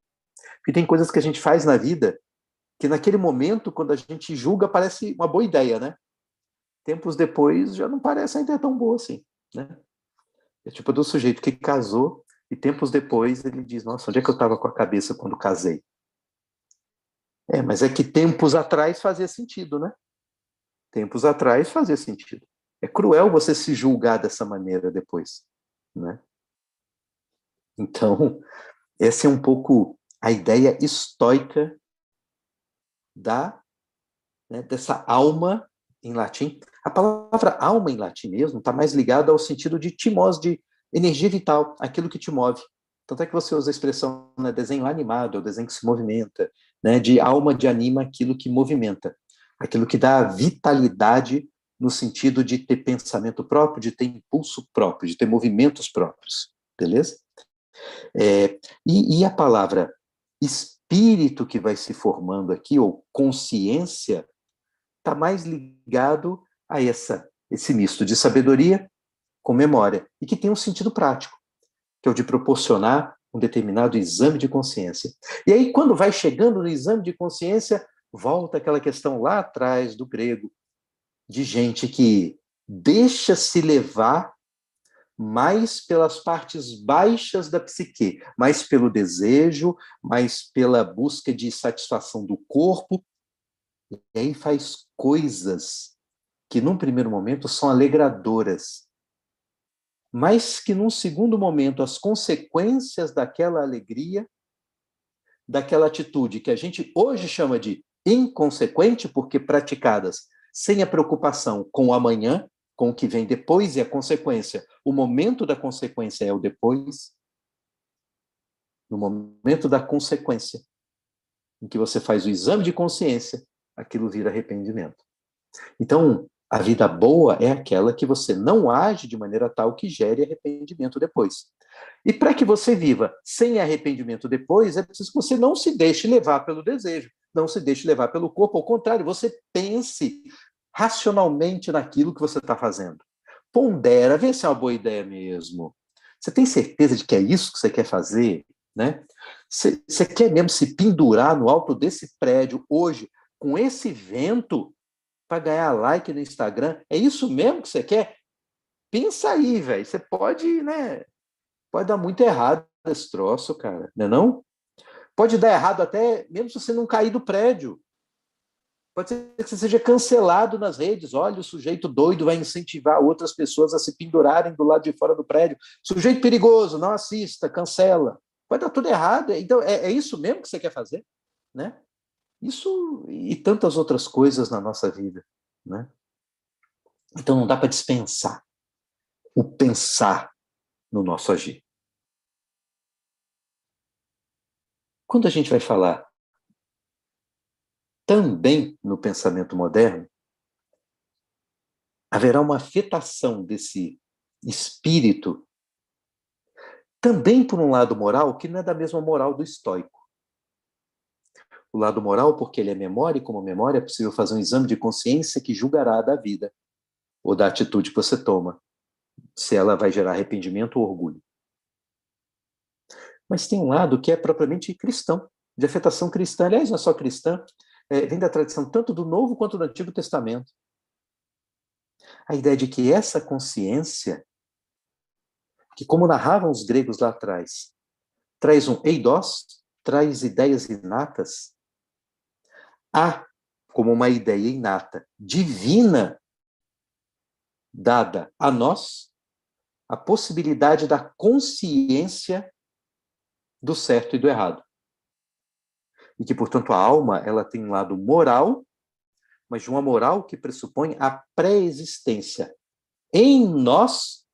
Porque tem coisas que a gente faz na vida que, naquele momento, quando a gente julga, parece uma boa ideia, né? Tempos depois, já não parece ainda tão boa assim, né? É tipo do sujeito que casou e tempos depois ele diz, nossa, onde é que eu estava com a cabeça quando casei? Mas é que tempos atrás fazia sentido, né? Tempos atrás fazia sentido. É cruel você se julgar dessa maneira depois, né? Então, essa é um pouco a ideia estoica dessa alma em latim. A palavra alma em latim mesmo está mais ligada ao sentido de timos, de energia vital, aquilo que te move. Tanto é que você usa a expressão, né, desenho animado, é o desenho que se movimenta, né, de alma de anima, aquilo que movimenta, aquilo que dá vitalidade no sentido de ter pensamento próprio, de ter impulso próprio, de ter movimentos próprios, beleza? E a palavra espírito que vai se formando aqui, ou consciência, está mais ligado a esse misto de sabedoria com memória, e que tem um sentido prático, que é o de proporcionar um determinado exame de consciência. E aí, quando vai chegando no exame de consciência, volta aquela questão lá atrás do grego, de gente que deixa-se levar mais pelas partes baixas da psique, mais pelo desejo, mais pela busca de satisfação do corpo, e aí faz coisas que, num primeiro momento, são alegradoras, mas que, num segundo momento, as consequências daquela alegria, daquela atitude que a gente hoje chama de inconsequente, porque praticadas sem a preocupação com o amanhã, com o que vem depois e a consequência. O momento da consequência é o depois. No momento da consequência, em que você faz o exame de consciência, aquilo vira arrependimento. Então, a vida boa é aquela que você não age de maneira tal que gere arrependimento depois. E para que você viva sem arrependimento depois, é preciso que você não se deixe levar pelo desejo, não se deixe levar pelo corpo, ao contrário, você pense racionalmente naquilo que você está fazendo. Pondera, vê se é uma boa ideia mesmo. Você tem certeza de que é isso que você quer fazer? Né? Você quer mesmo se pendurar no alto desse prédio hoje, com esse vento, para ganhar like no Instagram? É isso mesmo que você quer? Pensa aí, velho. Você pode, né? Pode dar muito errado esse troço, cara, não é não? Pode dar errado até mesmo se você não cair do prédio. Pode ser que você seja cancelado nas redes. Olha, o sujeito doido vai incentivar outras pessoas a se pendurarem do lado de fora do prédio. Sujeito perigoso, não assista, cancela. Pode dar tudo errado. Então, é isso mesmo que você quer fazer? Né? Isso e tantas outras coisas na nossa vida. Né? Então, não dá para dispensar o pensar no nosso agir. Quando a gente vai falar também no pensamento moderno, haverá uma afetação desse espírito também por um lado moral que não é da mesma moral do estoico. O lado moral, porque ele é memória, e como memória é possível fazer um exame de consciência que julgará da vida ou da atitude que você toma, se ela vai gerar arrependimento ou orgulho. Mas tem um lado que é propriamente cristão, de afetação cristã. Aliás, não é só cristã, vem da tradição tanto do Novo quanto do Antigo Testamento. A ideia de que essa consciência, que como narravam os gregos lá atrás, traz um eidos, traz ideias inatas, há como uma ideia inata, divina, dada a nós, a possibilidade da consciência do certo e do errado. E que, portanto, a alma ela tem um lado moral, mas de uma moral que pressupõe a pré-existência em nós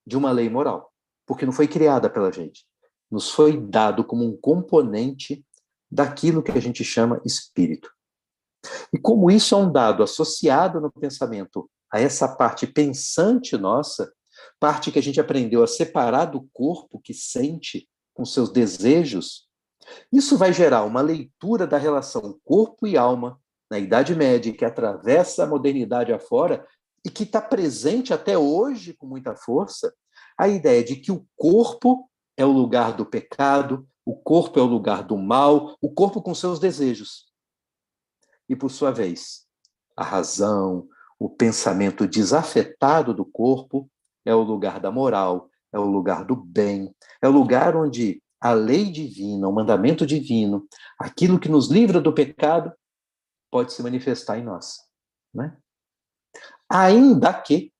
de uma lei moral, porque não foi criada pela gente. Nos foi dado como um componente daquilo que a gente chama espírito. E como isso é um dado associado no pensamento a essa parte pensante nossa, parte que a gente aprendeu a separar do corpo que sente com seus desejos, isso vai gerar uma leitura da relação corpo e alma na Idade Média, que atravessa a modernidade afora e que está presente até hoje com muita força, a ideia de que o corpo é o lugar do pecado, o corpo é o lugar do mal, o corpo com seus desejos. E, por sua vez, a razão, o pensamento desafetado do corpo é o lugar da moral, é o lugar do bem, é o lugar onde a lei divina, o mandamento divino, aquilo que nos livra do pecado, pode se manifestar em nós. Né? Ainda que,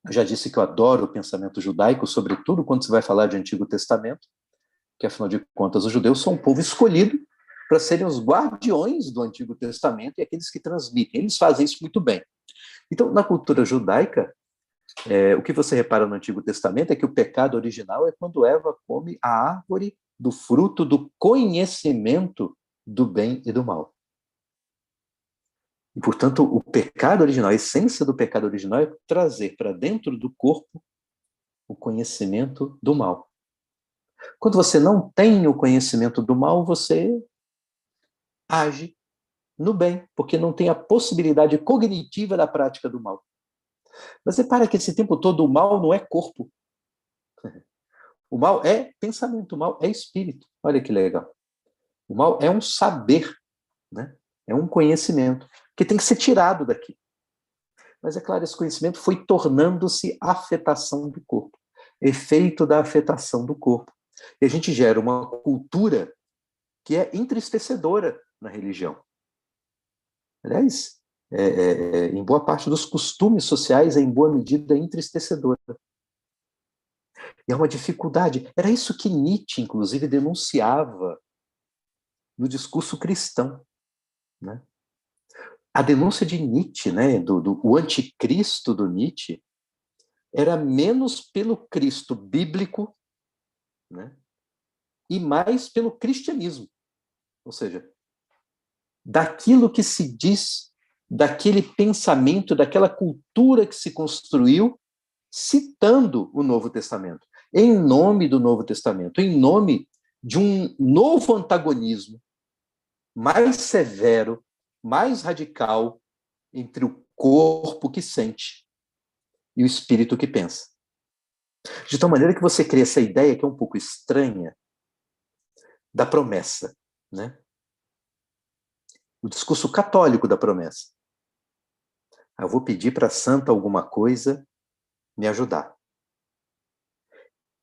eu já disse que eu adoro o pensamento judaico, sobretudo quando se vai falar de Antigo Testamento, que afinal de contas os judeus são um povo escolhido para serem os guardiões do Antigo Testamento e aqueles que transmitem. Eles fazem isso muito bem. Então, na cultura judaica, o que você repara no Antigo Testamento é que o pecado original é quando Eva come a árvore do fruto do conhecimento do bem e do mal. E, portanto, o pecado original, a essência do pecado original é trazer para dentro do corpo o conhecimento do mal. Quando você não tem o conhecimento do mal, você age no bem, porque não tem a possibilidade cognitiva da prática do mal. Mas repara que esse tempo todo o mal não é corpo. O mal é pensamento, o mal é espírito. Olha que legal. O mal é um saber, né? É um conhecimento que tem que ser tirado daqui. Mas é claro, esse conhecimento foi tornando-se afetação do corpo, efeito da afetação do corpo. E a gente gera uma cultura que é entristecedora na religião. Aliás, em boa parte dos costumes sociais, é em boa medida entristecedora. E é uma dificuldade. Era isso que Nietzsche, inclusive, denunciava no discurso cristão. Né? A denúncia de Nietzsche, né, o anticristo do Nietzsche, era menos pelo Cristo bíblico, né, e mais pelo cristianismo. Ou seja, daquilo que se diz, daquele pensamento, daquela cultura que se construiu, citando o Novo Testamento, em nome do Novo Testamento, em nome de um novo antagonismo mais severo, mais radical entre o corpo que sente e o espírito que pensa. De tal maneira que você cria essa ideia que é um pouco estranha da promessa, né? O discurso católico da promessa. Eu vou pedir para a santa alguma coisa me ajudar.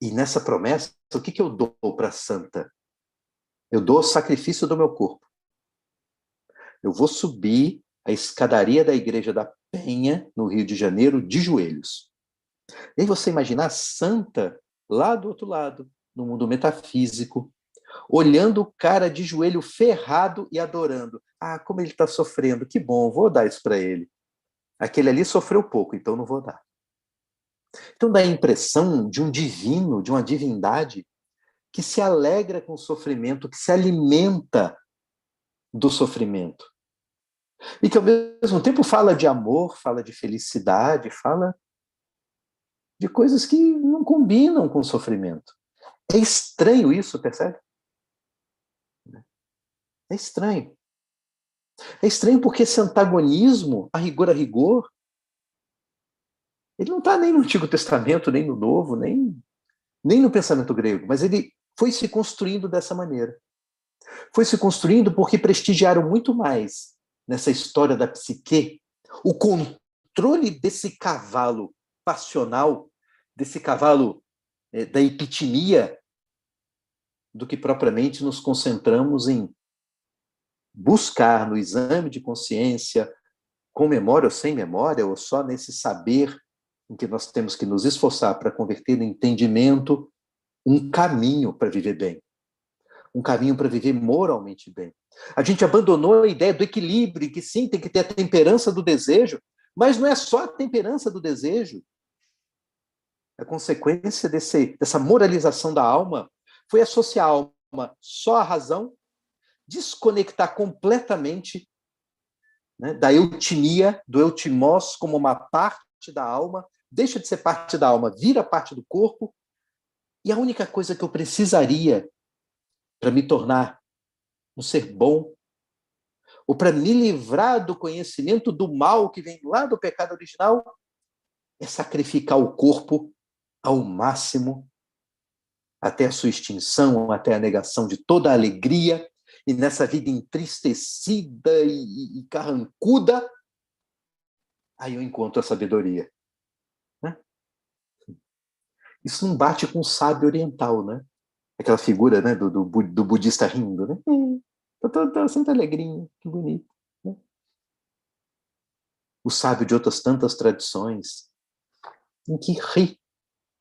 E nessa promessa, o que eu dou para a santa? Eu dou o sacrifício do meu corpo. Eu vou subir a escadaria da Igreja da Penha, no Rio de Janeiro, de joelhos. E aí você imaginar a santa lá do outro lado, no mundo metafísico, olhando o cara de joelho ferrado e adorando. Ah, como ele está sofrendo, que bom, vou dar isso para ele. Aquele ali sofreu pouco, então não vou dar. Então dá a impressão de um divino, de uma divindade, que se alegra com o sofrimento, que se alimenta do sofrimento. E que ao mesmo tempo fala de amor, fala de felicidade, fala de coisas que não combinam com o sofrimento. É estranho isso, percebe? É estranho. É estranho porque esse antagonismo, a rigor, ele não está nem no Antigo Testamento, nem no Novo, nem no pensamento grego, mas ele foi se construindo dessa maneira. Foi se construindo porque prestigiaram muito mais nessa história da psique o controle desse cavalo passional, desse cavalo da epitimia, do que propriamente nos concentramos em buscar no exame de consciência, com memória ou sem memória, ou só nesse saber em que nós temos que nos esforçar para converter no entendimento, um caminho para viver bem, um caminho para viver moralmente bem. A gente abandonou a ideia do equilíbrio, que sim, tem que ter a temperança do desejo, mas não é só a temperança do desejo. A consequência dessa moralização da alma foi associar a alma só à razão, desconectar completamente, né, da eutimia, do eutimos como uma parte da alma, deixa de ser parte da alma, vira parte do corpo, e a única coisa que eu precisaria para me tornar um ser bom, ou para me livrar do conhecimento do mal que vem lá do pecado original, é sacrificar o corpo ao máximo, até a sua extinção, até a negação de toda a alegria, e nessa vida entristecida e carrancuda, aí eu encontro a sabedoria. Né? Isso não bate com o sábio oriental, né? Aquela figura, né, do budista rindo, né? Tô sempre alegrinho, que bonito. Né? O sábio de outras tantas tradições, em que ri,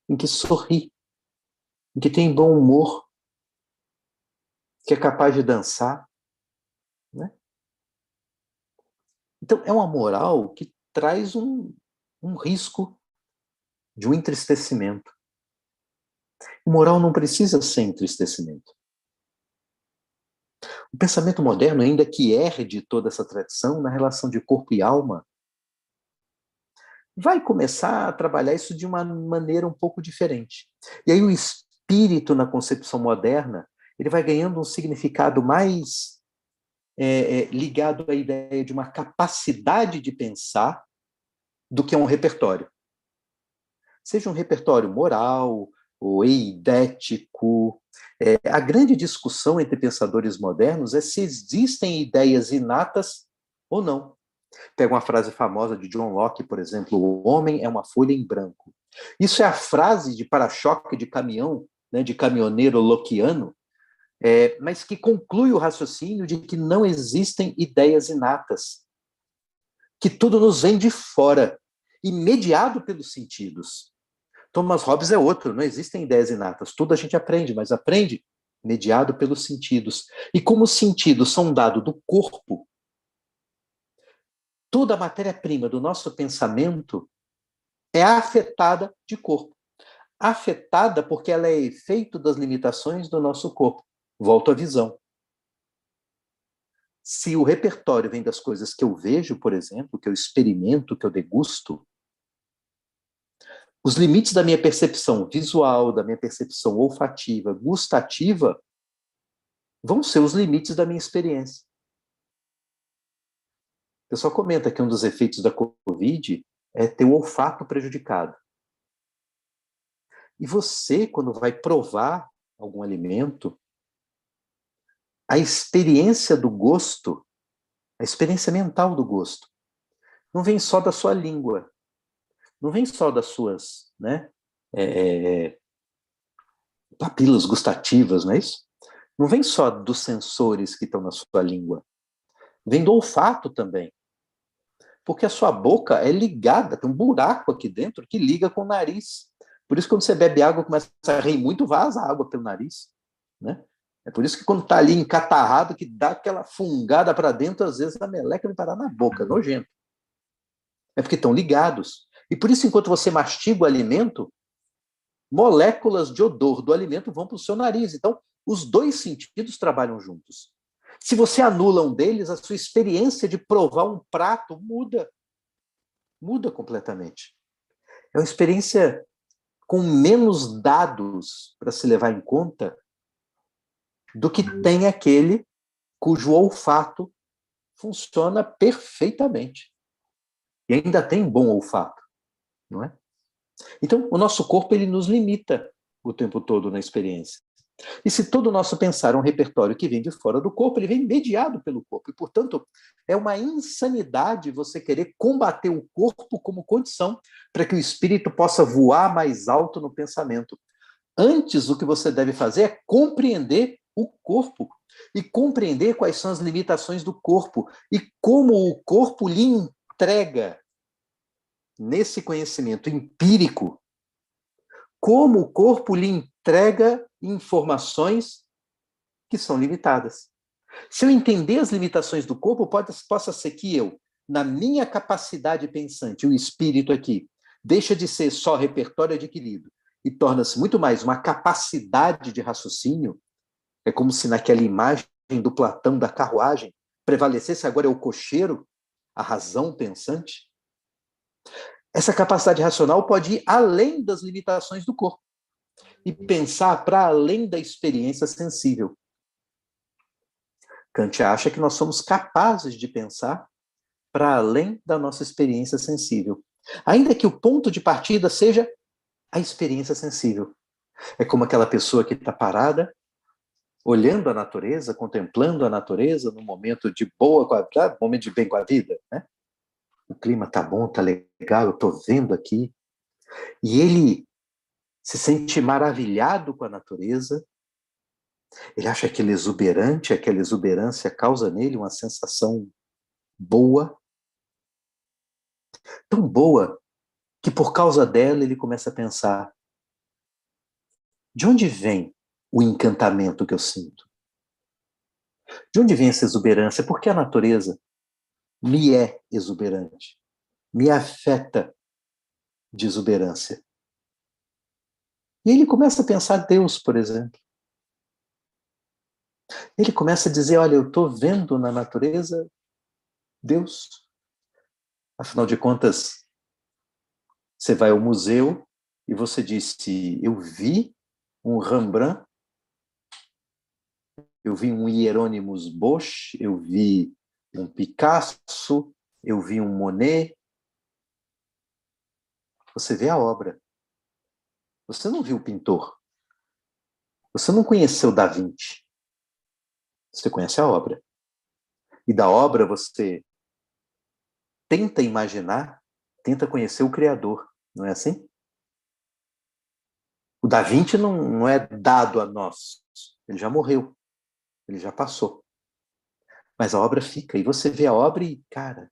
em que sorri, em que tem bom humor, que é capaz de dançar. Né? Então, é uma moral que traz um risco de um entristecimento. Moral não precisa ser entristecimento. O pensamento moderno, ainda que herde toda essa tradição na relação de corpo e alma, vai começar a trabalhar isso de uma maneira um pouco diferente. E aí o espírito na concepção moderna, ele vai ganhando um significado mais ligado à ideia de uma capacidade de pensar do que um repertório. Seja um repertório moral, ou eidético. A grande discussão entre pensadores modernos é se existem ideias inatas ou não. Pega uma frase famosa de John Locke, por exemplo, o homem é uma folha em branco. Isso é a frase de para-choque de caminhão, né, de caminhoneiro lockeano, mas que conclui o raciocínio de que não existem ideias inatas, que tudo nos vem de fora, e mediado pelos sentidos. Thomas Hobbes é outro, não existem ideias inatas, tudo a gente aprende, mas aprende mediado pelos sentidos. E como os sentidos são dados do corpo, toda a matéria-prima do nosso pensamento é afetada de corpo. afetada porque ela é efeito das limitações do nosso corpo. Volto à visão. Se o repertório vem das coisas que eu vejo, por exemplo, que eu experimento, que eu degusto, os limites da minha percepção visual, da minha percepção olfativa, gustativa, vão ser os limites da minha experiência. O pessoal comenta que um dos efeitos da Covid é ter o olfato prejudicado. E você, quando vai provar algum alimento, a experiência do gosto, a experiência mental do gosto, não vem só da sua língua, não vem só das suas, papilas gustativas, não é isso? Não vem só dos sensores que estão na sua língua, vem do olfato também. Porque a sua boca é ligada, tem um buraco aqui dentro que liga com o nariz. Por isso, quando você bebe água, começa a rir muito, vaza água pelo nariz. Né? É por isso que quando está ali encatarrado, que dá aquela fungada para dentro, às vezes a meleca vai parar na boca, nojento. É porque estão ligados. E por isso, enquanto você mastiga o alimento, moléculas de odor do alimento vão para o seu nariz. Então, os dois sentidos trabalham juntos. Se você anula um deles, a sua experiência de provar um prato muda. Muda completamente. É uma experiência com menos dados para se levar em conta do que tem aquele cujo olfato funciona perfeitamente. E ainda tem bom olfato, não é? Então, o nosso corpo ele nos limita o tempo todo na experiência. E se todo o nosso pensar é um repertório que vem de fora do corpo, ele vem mediado pelo corpo. E, portanto, é uma insanidade você querer combater o corpo como condição para que o espírito possa voar mais alto no pensamento. Antes, o que você deve fazer é compreender o corpo e compreender quais são as limitações do corpo e como o corpo lhe entrega, nesse conhecimento empírico, como o corpo lhe entrega informações que são limitadas. Se eu entender as limitações do corpo, possa ser que eu, na minha capacidade pensante, o espírito aqui, deixa de ser só repertório adquirido e torna-se muito mais uma capacidade de raciocínio. É como se naquela imagem do Platão da carruagem prevalecesse agora é o cocheiro, a razão pensante. Essa capacidade racional pode ir além das limitações do corpo e pensar para além da experiência sensível. Kant acha que nós somos capazes de pensar para além da nossa experiência sensível, ainda que o ponto de partida seja a experiência sensível. É como aquela pessoa que está parada, olhando a natureza, contemplando a natureza no momento de boa com a vida, momento de bem com a vida, né? O clima tá bom, tá legal, eu tô vendo aqui. E ele se sente maravilhado com a natureza. Ele acha aquele exuberante, aquela exuberância causa nele uma sensação boa, tão boa que por causa dela ele começa a pensar: de onde vem o encantamento que eu sinto? De onde vem essa exuberância? Porque a natureza me é exuberante, me afeta de exuberância. E ele começa a pensar Deus, por exemplo. Ele começa a dizer: olha, eu estou vendo na natureza Deus. Afinal de contas, você vai ao museu e você disse: eu vi um Rembrandt, eu vi um Hieronymus Bosch, eu vi um Picasso, eu vi um Monet. Você vê a obra. Você não viu o pintor. Você não conheceu Da Vinci. Você conhece a obra. E da obra você tenta imaginar, tenta conhecer o Criador. Não é assim? O Da Vinci não é dado a nós. Ele já morreu. Ele já passou. Mas a obra fica. E você vê a obra e, cara,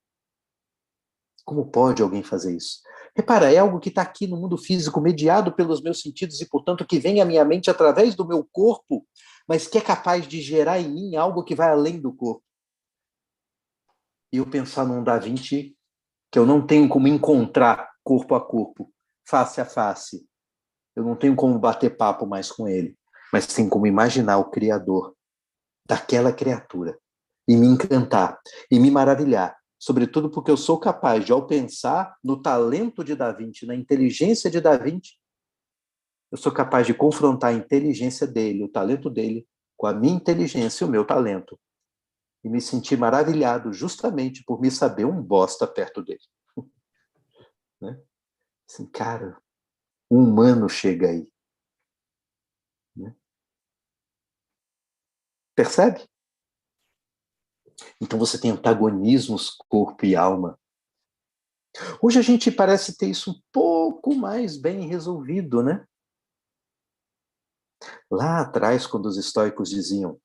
como pode alguém fazer isso? Repara, é algo que está aqui no mundo físico, mediado pelos meus sentidos e, portanto, que vem à minha mente através do meu corpo, mas que é capaz de gerar em mim algo que vai além do corpo. E eu pensar num Da Vinci que eu não tenho como encontrar corpo a corpo, face a face. Eu não tenho como bater papo mais com ele, mas tenho como imaginar o Criador daquela criatura e me encantar e me maravilhar, sobretudo porque eu sou capaz de, ao pensar no talento de Da Vinci, na inteligência de Da Vinci, eu sou capaz de confrontar a inteligência dele, o talento dele, com a minha inteligência e o meu talento. E me sentir maravilhado justamente por me saber um bosta perto dele. Né? Assim, cara, um humano chega aí. Né? Percebe? Então você tem antagonismos corpo e alma. Hoje a gente parece ter isso um pouco mais bem resolvido, né? Lá atrás, quando os estoicos diziam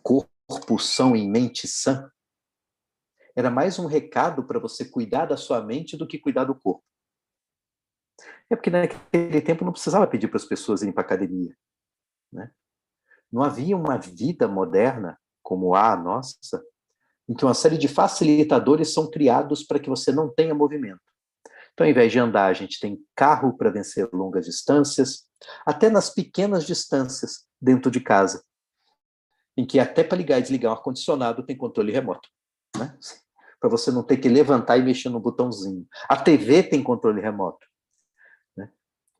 corpo são e mente sã, era mais um recado para você cuidar da sua mente do que cuidar do corpo. É porque naquele tempo não precisava pedir para as pessoas irem para a academia. Né? Não havia uma vida moderna como a nossa, em que uma série de facilitadores são criados para que você não tenha movimento. Então, ao invés de andar, a gente tem carro para vencer longas distâncias, até nas pequenas distâncias dentro de casa, em que até para ligar e desligar o ar-condicionado tem controle remoto. Né? Para você não ter que levantar e mexer no botãozinho. A TV tem controle remoto. Né?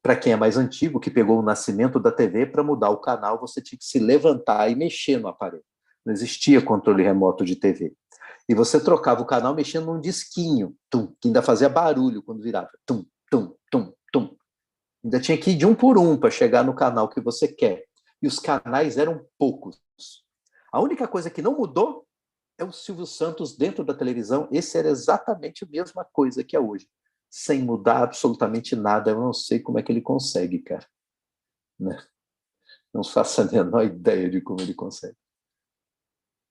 Para quem é mais antigo, que pegou o nascimento da TV, para mudar o canal, você tinha que se levantar e mexer no aparelho. Não existia controle remoto de TV. E você trocava o canal mexendo num disquinho, tum, que ainda fazia barulho quando virava. Tum, tum, tum, tum. Ainda tinha que ir de um por um para chegar no canal que você quer. E os canais eram poucos. A única coisa que não mudou é o Silvio Santos dentro da televisão. Esse era exatamente a mesma coisa que é hoje. Sem mudar absolutamente nada. Eu não sei como é que ele consegue, cara. Né? Não faço a menor ideia de como ele consegue.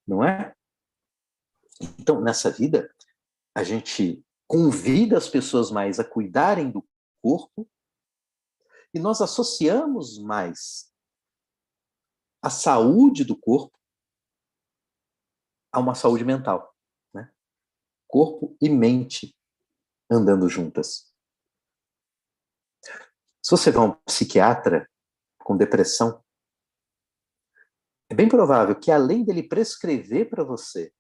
Não é? Então, nessa vida, a gente convida as pessoas mais a cuidarem do corpo e nós associamos mais a saúde do corpo a uma saúde mental. Né? Corpo e mente andando juntas. Se você vai a um psiquiatra com depressão, é bem provável que, além dele prescrever para você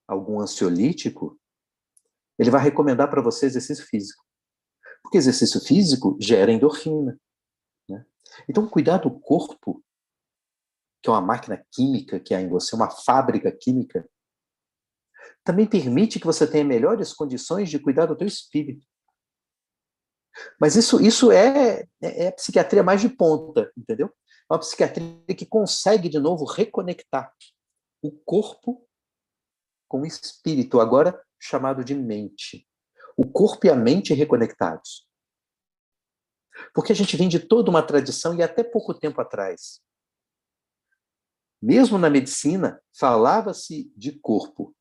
algum ansiolítico, ele vai recomendar para você exercício físico. Porque exercício físico gera endorfina. Né? Então, cuidar do corpo, que é uma máquina química que há em você, uma fábrica química, também permite que você tenha melhores condições de cuidar do teu espírito. Mas isso é a psiquiatria mais de ponta, entendeu? É uma psiquiatria que consegue, de novo, reconectar o corpo com o espírito, agora chamado de mente. O corpo e a mente reconectados. Porque a gente vem de toda uma tradição, e até pouco tempo atrás, mesmo na medicina, falava-se de corpo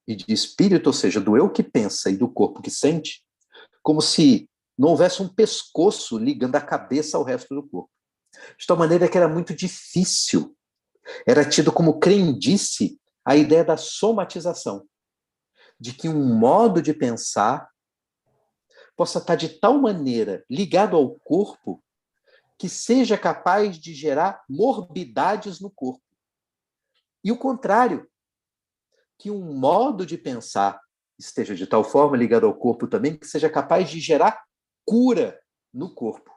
e de espírito, ou seja, do eu que pensa e do corpo que sente, como se não houvesse um pescoço ligando a cabeça ao resto do corpo. De tal maneira que era muito difícil, era tido como crendice a ideia da somatização, de que um modo de pensar possa estar de tal maneira ligado ao corpo que seja capaz de gerar morbidades no corpo. E o contrário, que um modo de pensar esteja de tal forma ligado ao corpo também que seja capaz de gerar cura no corpo.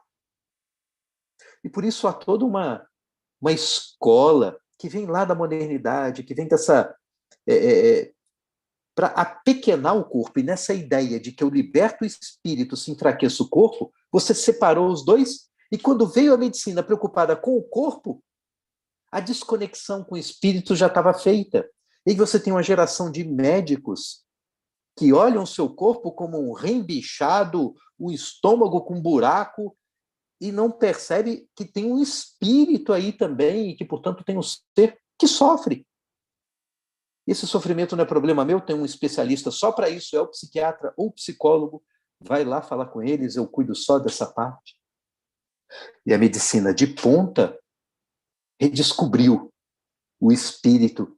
E por isso há toda uma escola que vem lá da modernidade, que vem dessa... para apequenar o corpo. E nessa ideia de que eu liberto o espírito, se enfraqueça o corpo, você separou os dois. E quando veio a medicina preocupada com o corpo, a desconexão com o espírito já estava feita. E você tem uma geração de médicos que olham o seu corpo como um rim bichado, o estômago com buraco, e não percebe que tem um espírito aí também, e que, portanto, tem um ser que sofre. Esse sofrimento não é problema meu, tem um especialista só para isso, é o psiquiatra ou o psicólogo, vai lá falar com eles, eu cuido só dessa parte. E a medicina de ponta redescobriu o espírito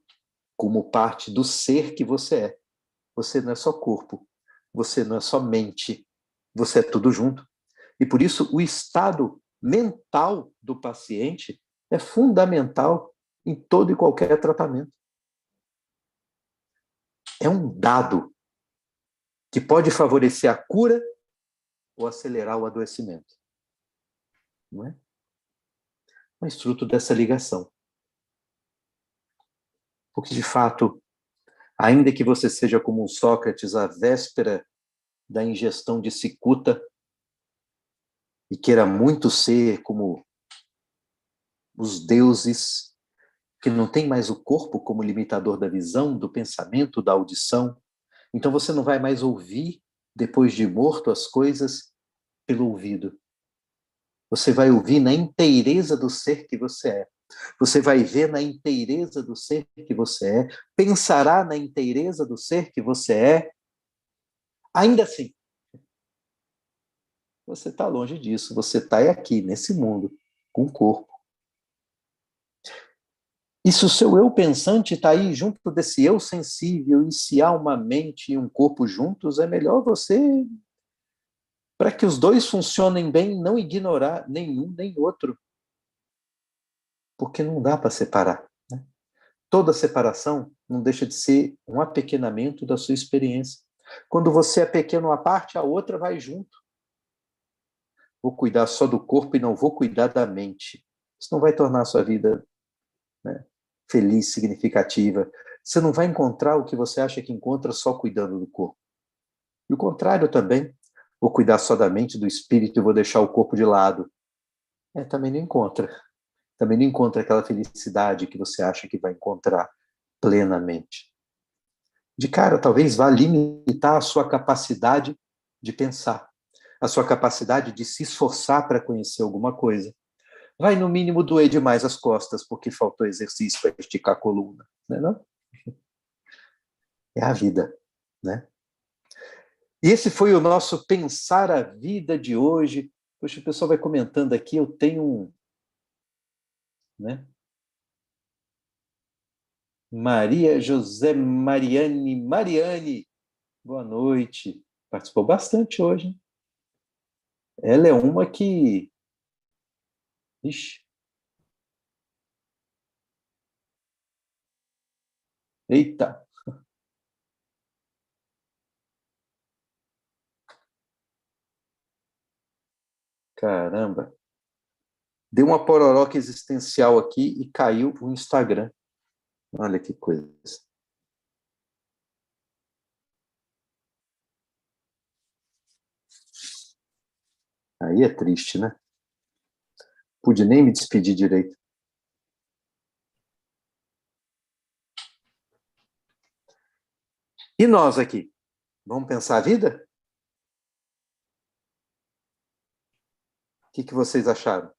como parte do ser que você é. Você não é só corpo, você não é só mente, você é tudo junto. E por isso o estado mental do paciente é fundamental em todo e qualquer tratamento. É um dado que pode favorecer a cura ou acelerar o adoecimento. Não é? Mas fruto dessa ligação. Porque, de fato, ainda que você seja como um Sócrates à véspera da ingestão de cicuta e queira muito ser como os deuses que não tem mais o corpo como limitador da visão, do pensamento, da audição, então você não vai mais ouvir, depois de morto, as coisas pelo ouvido. Você vai ouvir na inteireza do ser que você é. Você vai ver na inteireza do ser que você é, pensará na inteireza do ser que você é. Ainda assim, você está longe disso. Você está aqui, nesse mundo, com o corpo. E se o seu eu pensante está aí junto desse eu sensível, e se há uma mente e um corpo juntos, é melhor você, para que os dois funcionem bem, não ignorar nenhum nem outro. Porque não dá para separar. Né? Toda separação não deixa de ser um apequenamento da sua experiência. Quando você é pequeno à parte, a outra vai junto. Vou cuidar só do corpo e não vou cuidar da mente. Isso não vai tornar a sua vida, né, feliz, significativa. Você não vai encontrar o que você acha que encontra só cuidando do corpo. E o contrário também. Vou cuidar só da mente, do espírito e vou deixar o corpo de lado. Também não encontra. Também não encontra aquela felicidade que você acha que vai encontrar plenamente. De cara, talvez vá limitar a sua capacidade de pensar, a sua capacidade de se esforçar para conhecer alguma coisa. Vai, no mínimo, doer demais as costas, porque faltou exercício para esticar a coluna. Não é, não? É a vida, né? E esse foi o nosso Pensar a Vida de hoje. Poxa, o pessoal vai comentando aqui, eu tenho um... Né? Maria José Mariane, boa noite. Participou bastante hoje, hein? Ela é uma que... Ixi, eita, caramba. Deu uma pororoca existencial aqui e caiu o Instagram. Olha que coisa. Aí é triste, né? Pude nem me despedir direito. E nós aqui? Vamos pensar a vida? O que vocês acharam?